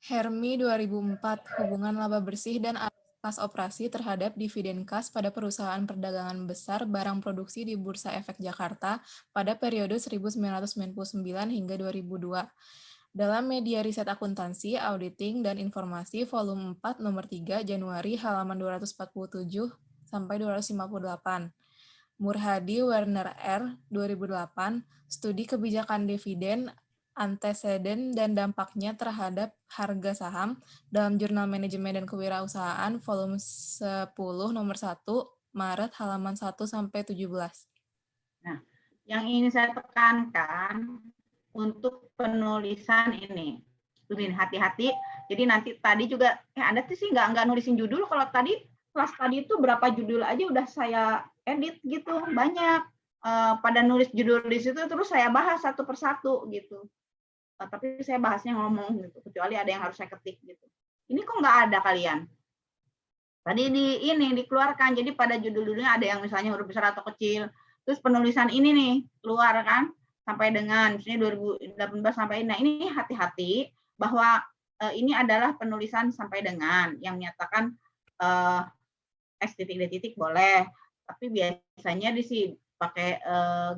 Hermi 2004, hubungan laba bersih dan kas operasi terhadap dividen kas pada perusahaan perdagangan besar barang produksi di Bursa Efek Jakarta pada periode 1999 hingga 2002. Dalam media riset akuntansi, auditing, dan informasi volume 4 nomor 3 Januari halaman 247 sampai 258. Murhadi Werner R. 2008, studi kebijakan dividen, anteseden dan dampaknya terhadap harga saham dalam Jurnal Manajemen dan Kewirausahaan volume 10 nomor 1 Maret halaman 1 sampai 17.
Nah, yang ini saya tekankan untuk penulisan ini. Hati-hati. Jadi nanti tadi juga Anda sih nggak nulisin judul. Kalau tadi kelas tadi itu berapa judul aja udah saya edit gitu, banyak. Pada nulis judul di situ terus saya bahas satu persatu gitu. Tapi saya bahasnya ngomong gitu, kecuali ada yang harus saya ketik gitu. Ini kok nggak ada kalian? Tadi dikeluarkan, jadi pada judul-judulnya ada yang misalnya huruf besar atau kecil, terus penulisan ini nih keluar kan, sampai dengan misalnya 2018 sampai, nah ini hati-hati bahwa ini adalah penulisan sampai dengan yang menyatakan S titik D titik boleh, tapi biasanya pakai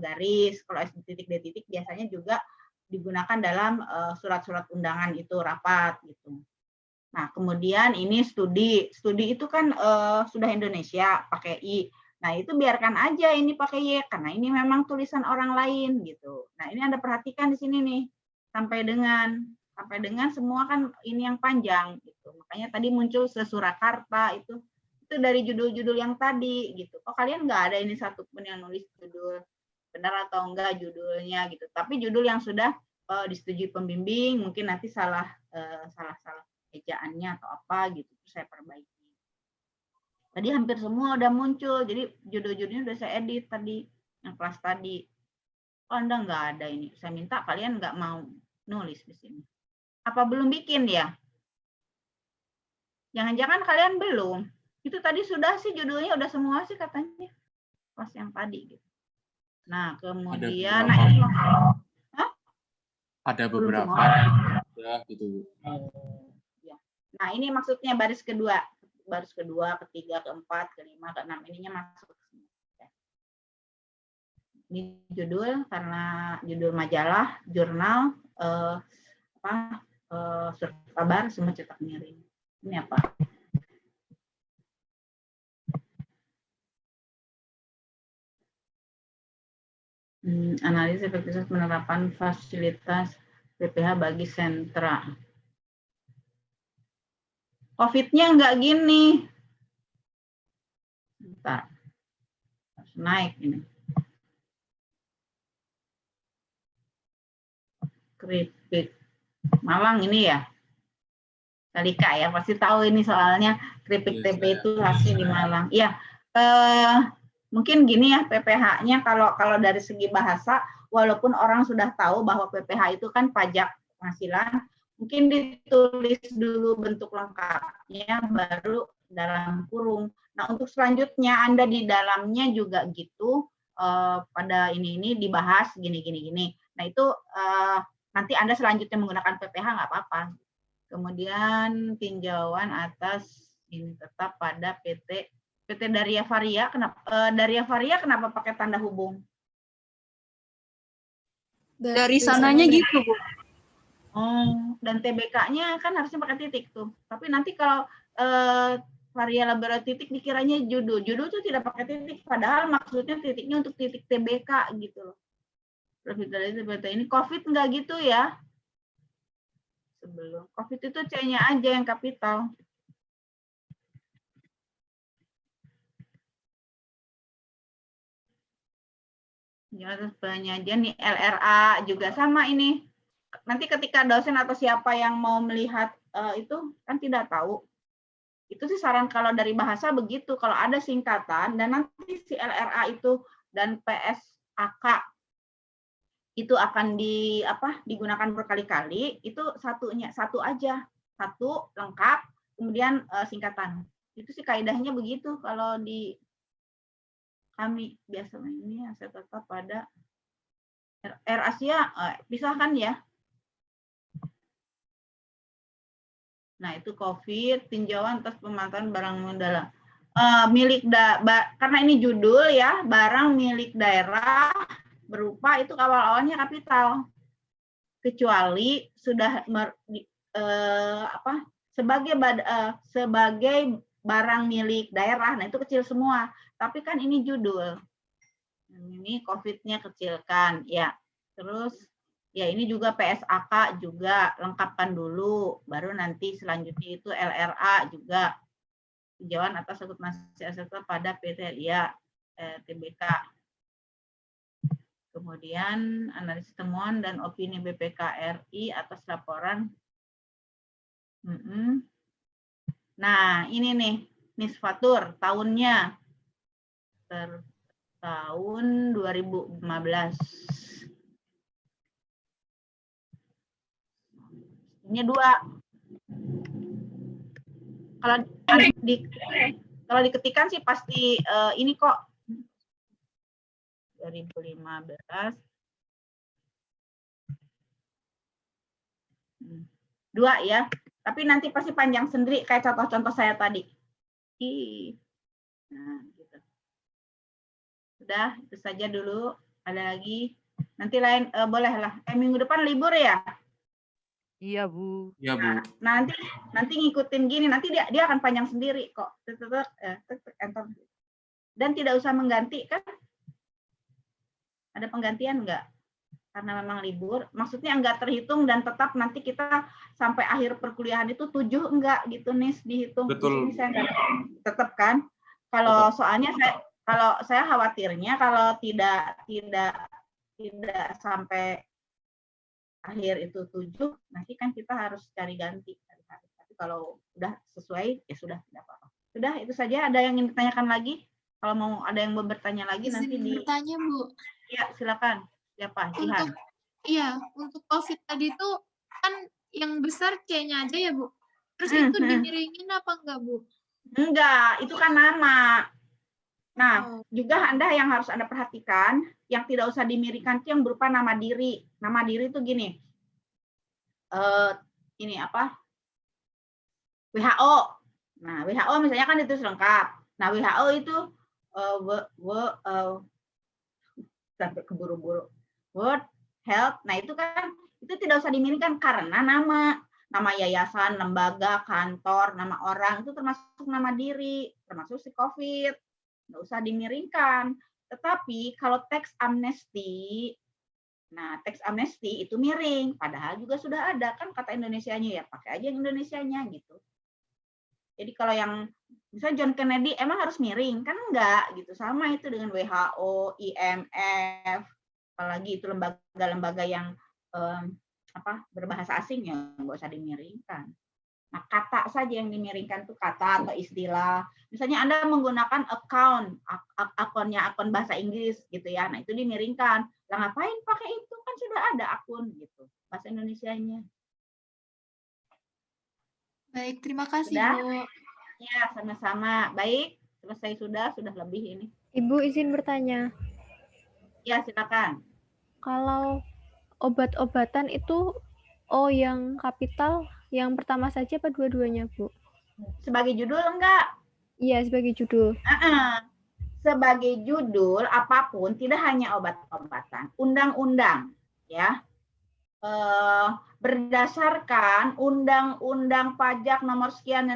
garis. Kalau S titik D titik biasanya juga digunakan dalam surat-surat undangan itu rapat gitu. Nah, kemudian ini studi itu kan sudah Indonesia pakai I. Nah, itu biarkan aja ini pakai Y karena ini memang tulisan orang lain gitu. Nah, ini Anda perhatikan di sini nih sampai dengan semua kan ini yang panjang gitu. Makanya tadi muncul Sesurakarta itu dari judul-judul yang tadi gitu. Kok kalian nggak ada ini satupun yang nulis judul benar atau enggak judulnya gitu. Tapi judul yang sudah disetujui pembimbing, mungkin nanti salah ejaannya atau apa gitu, saya perbaiki. Tadi hampir semua udah muncul, jadi judul-judulnya udah saya edit tadi, yang kelas tadi. Oh, Anda nggak ada ini. Saya minta kalian nggak mau nulis di sini. Apa belum bikin ya? Jangan-jangan kalian belum. Itu tadi sudah sih judulnya udah semua sih katanya. Pas yang tadi gitu. Nah, kemudian
Ada beberapa ya gitu.
Ya. Nah, ini maksudnya baris kedua, ketiga, keempat, kelima, keenam, ininya masuk. Ini judul karena judul majalah, jurnal, surat kabar, semua cetak miring. Ini apa? Analisis efektivitas penerapan fasilitas PPH bagi sentra. COVID-nya nggak gini. Bentar. Harus naik ini. Keripik Malang ini ya. Kalika ya, pasti tahu ini soalnya keripik tempe itu hasil di Malang. Iya, mungkin gini ya PPH-nya kalau dari segi bahasa, walaupun orang sudah tahu bahwa PPH itu kan pajak penghasilan, mungkin ditulis dulu bentuk lengkapnya baru dalam kurung. Nah, untuk selanjutnya Anda di dalamnya juga gitu pada ini dibahas gini. Nah, itu nanti Anda selanjutnya menggunakan PPH nggak apa-apa. Kemudian tinjauan atas ini tetap pada PT Daria Varia. Kenapa Daria Varia kenapa pakai tanda hubung?
Dari sananya gitu, Bu.
Oh, dan TBK-nya kan harusnya pakai titik tuh. Tapi nanti kalau Varia Laboratorium titik dikiranya judul. Judul tuh tidak pakai titik, padahal maksudnya titiknya untuk titik TBK gitu loh. Ini COVID nggak gitu ya? Sebelum COVID itu C-nya aja yang kapital. Ya, penyajian nih LRA juga sama ini. Nanti ketika dosen atau siapa yang mau melihat itu kan tidak tahu. Itu sih saran kalau dari bahasa begitu. Kalau ada singkatan dan nanti si LRA itu dan PSAK itu akan digunakan berkali-kali, itu satu aja, satu lengkap, kemudian singkatan. Itu sih kaidahnya begitu kalau di kami biasanya ini saya tetap pada R Asia pisahkan ya. Nah, itu COVID, tinjauan atas pemantauan barang modal karena ini judul ya, barang milik daerah berupa itu awal-awalnya kapital, kecuali sudah sebagai barang milik daerah, nah itu kecil semua. Tapi kan ini judul, ini COVID-nya kecilkan, ya. Terus ya ini juga PSAK juga lengkapkan dulu, baru nanti selanjutnya itu LRA juga tinjauan atas akuntansi aset pada PT ya TBK. Kemudian analisis temuan dan opini BPK RI atas laporan. Nah, ini nih, Nisfatur tahunnya tahun 2015. Ini 2. Kalau diketikkan sih pasti ini kok 2015. 2 ya. Tapi nanti pasti panjang sendiri kayak contoh-contoh saya tadi. Nah, gitu. Sudah, itu saja dulu. Ada lagi? Nanti lain bolehlah. Minggu depan libur ya?
Iya, Bu.
Iya, Bu.
Nah, nanti ngikutin gini, nanti dia akan panjang sendiri kok. Enter. Dan tidak usah mengganti kan? Ada penggantian enggak? Karena memang libur, maksudnya enggak terhitung dan tetap nanti kita sampai akhir perkuliahan itu 7 enggak gitu nih dihitung.
Betul.
Di sini saya enggak tetap kan? Kalau soalnya saya khawatirnya kalau tidak sampai akhir itu 7, nanti kan kita harus cari ganti. Tapi kalau udah sesuai ya sudah, tidak apa-apa. Sudah, itu saja. Ada yang ingin ditanyakan lagi? Kalau mau ada yang mau bertanya lagi nanti
bertanya, Bu.
Ya, silakan. Siapa? Jihan.
Untuk COVID tadi itu kan yang besar C-nya aja ya, Bu? Terus itu dimiringin apa enggak, Bu?
Enggak, itu kan nama. Nah, juga Anda yang harus Anda perhatikan, yang tidak usah dimiringkan itu yang berupa nama diri. Nama diri itu gini, ini apa? WHO. Nah, WHO misalnya kan itu lengkap. Nah, WHO itu sampai keburu-buru. World Health. Nah, itu kan itu tidak usah dimiringkan karena nama yayasan, lembaga, kantor, nama orang itu termasuk nama diri, termasuk si COVID. Nggak usah dimiringkan. Tetapi kalau teks amnesti, nah teks amnesti itu miring, padahal juga sudah ada kan kata Indonesianya ya, pakai aja yang Indonesianya gitu. Jadi kalau yang misalnya John Kennedy emang harus miring kan enggak gitu, sama itu dengan WHO, IMF, apalagi itu lembaga-lembaga yang berbahasa asing ya nggak usah dimiringkan. Nah, kata saja yang dimiringkan tuh kata atau istilah. Misalnya Anda menggunakan akunnya akun bahasa Inggris gitu ya. Nah, itu dimiringkan. Lah ngapain pakai itu? Kan sudah ada akun gitu. Bahasa Indonesianya.
Baik, terima kasih,
Sudah?
Bu.
Ya, sama-sama. Baik, selesai sudah lebih ini.
Ibu izin bertanya.
Ya, silakan.
Kalau obat-obatan itu O yang kapital yang pertama saja apa dua-duanya, Bu?
Sebagai judul enggak?
Iya, sebagai judul.
Sebagai judul apapun, tidak hanya obat-obatan, undang-undang ya. Berdasarkan undang-undang pajak nomor sekian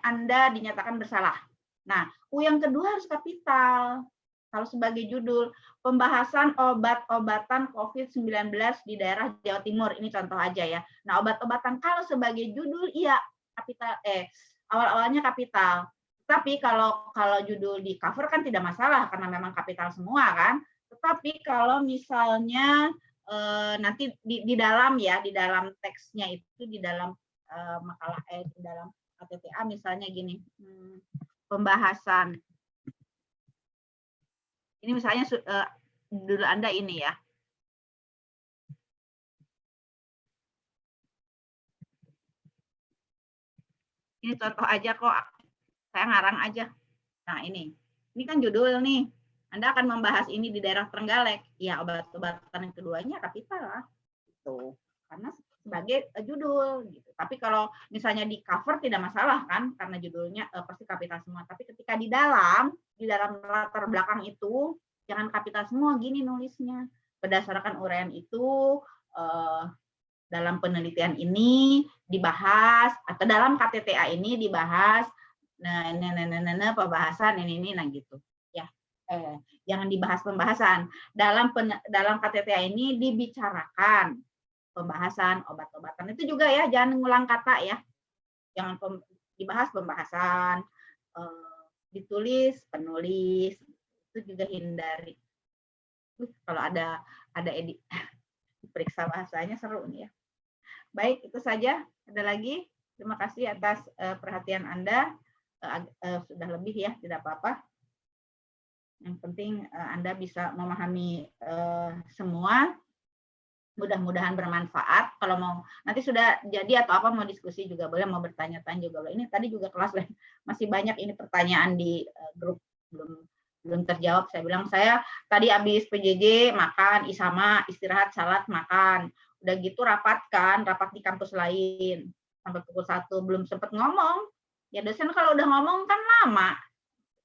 Anda dinyatakan bersalah. Nah, U yang kedua harus kapital. Kalau sebagai judul pembahasan obat-obatan COVID-19 di daerah Jawa Timur, ini contoh aja ya. Nah, obat-obatan kalau sebagai judul iya kapital awal-awalnya kapital. Tapi kalau judul di cover kan tidak masalah karena memang kapital semua kan. Tetapi kalau misalnya nanti di dalam ya, di dalam teksnya itu di dalam makalah di dalam KTTA misalnya gini. Pembahasan. Ini misalnya judul Anda ini ya. Ini contoh aja kok, saya ngarang aja. Nah ini kan judul nih. Anda akan membahas ini di daerah Trenggalek. Ya obat-obatan yang keduanya kapital lah. Gitu. Karena sebagai judul. Gitu. Tapi kalau misalnya di cover tidak masalah kan, karena judulnya pasti kapital semua. Tapi ketika di dalam latar belakang itu, jangan kapital semua, gini nulisnya. Berdasarkan uraian itu, dalam penelitian ini dibahas, atau dalam KTTA ini dibahas, pembahasan ini, nah gitu. Ya, jangan dibahas pembahasan. Dalam KTTA ini dibicarakan pembahasan obat-obatan. Itu juga ya, jangan ngulang kata ya. Jangan dibahas pembahasan, ditulis penulis. Itu juga hindari. Kalau ada periksa bahasanya seru nih ya. Baik, itu saja. Ada lagi? Terima kasih atas perhatian Anda. Sudah lebih ya, tidak apa-apa. Yang penting Anda bisa memahami semua. Mudah-mudahan bermanfaat. Kalau mau nanti sudah jadi atau apa mau diskusi juga boleh, mau bertanya-tanya juga boleh. Ini tadi juga kelas masih banyak ini pertanyaan di grup belum terjawab. Saya bilang saya tadi habis PJJ makan, isama istirahat, salat, makan. Udah gitu rapat di kampus lain sampai pukul 1 belum sempat ngomong. Ya dosen kalau udah ngomong kan lama.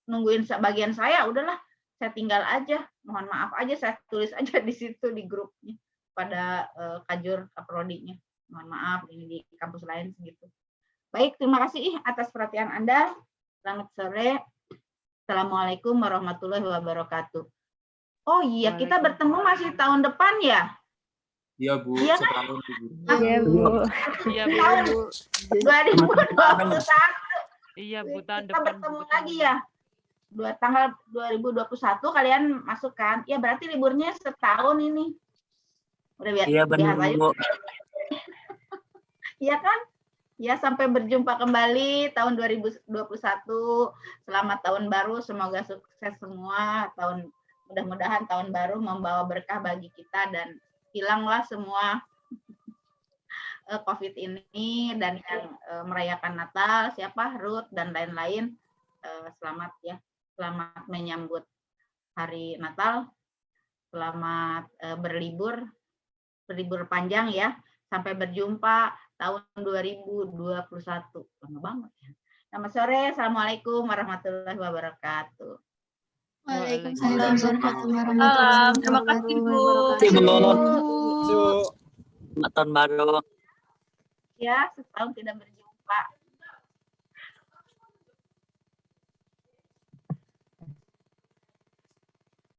Nungguin bagian saya, udahlah saya tinggal aja. Mohon maaf aja, saya tulis aja di situ di grupnya pada kajur kaprodinya. Mohon maaf ini di kampus lain segitu. Baik, terima kasih atas perhatian Anda. Selamat sore. Assalamualaikum warahmatullahi wabarakatuh. Oh iya, kita bertemu masih tahun depan ya?
Iya, Bu.
Iya kan?
Setahun, Bu.
Iya, Bu.
Iya,
Tahun
Bu.
2021.
Iya, Bu, tahun
Kita
depan.
bertemu lagi ya. Tanggal 2021 kalian masuk kan? Ya berarti liburnya setahun ini. Udah biasa.
Iya benar, Bu.
Iya kan? Ya, sampai berjumpa kembali tahun 2021. Selamat tahun baru, semoga sukses semua. Mudah-mudahan tahun baru membawa berkah bagi kita dan hilanglah semua COVID ini dan yang merayakan Natal, siapa Ruth dan lain-lain, selamat ya, selamat menyambut hari Natal, selamat berlibur panjang ya, sampai berjumpa tahun 2021. Lama banget ya. Selamat sore, Assalamualaikum warahmatullahi wabarakatuh.
Waalaikumsalam warahmatullahi
Salam. Terima kasih, Bu.
Selamat tahun baru.
Ya, setahun tidak berjumpa.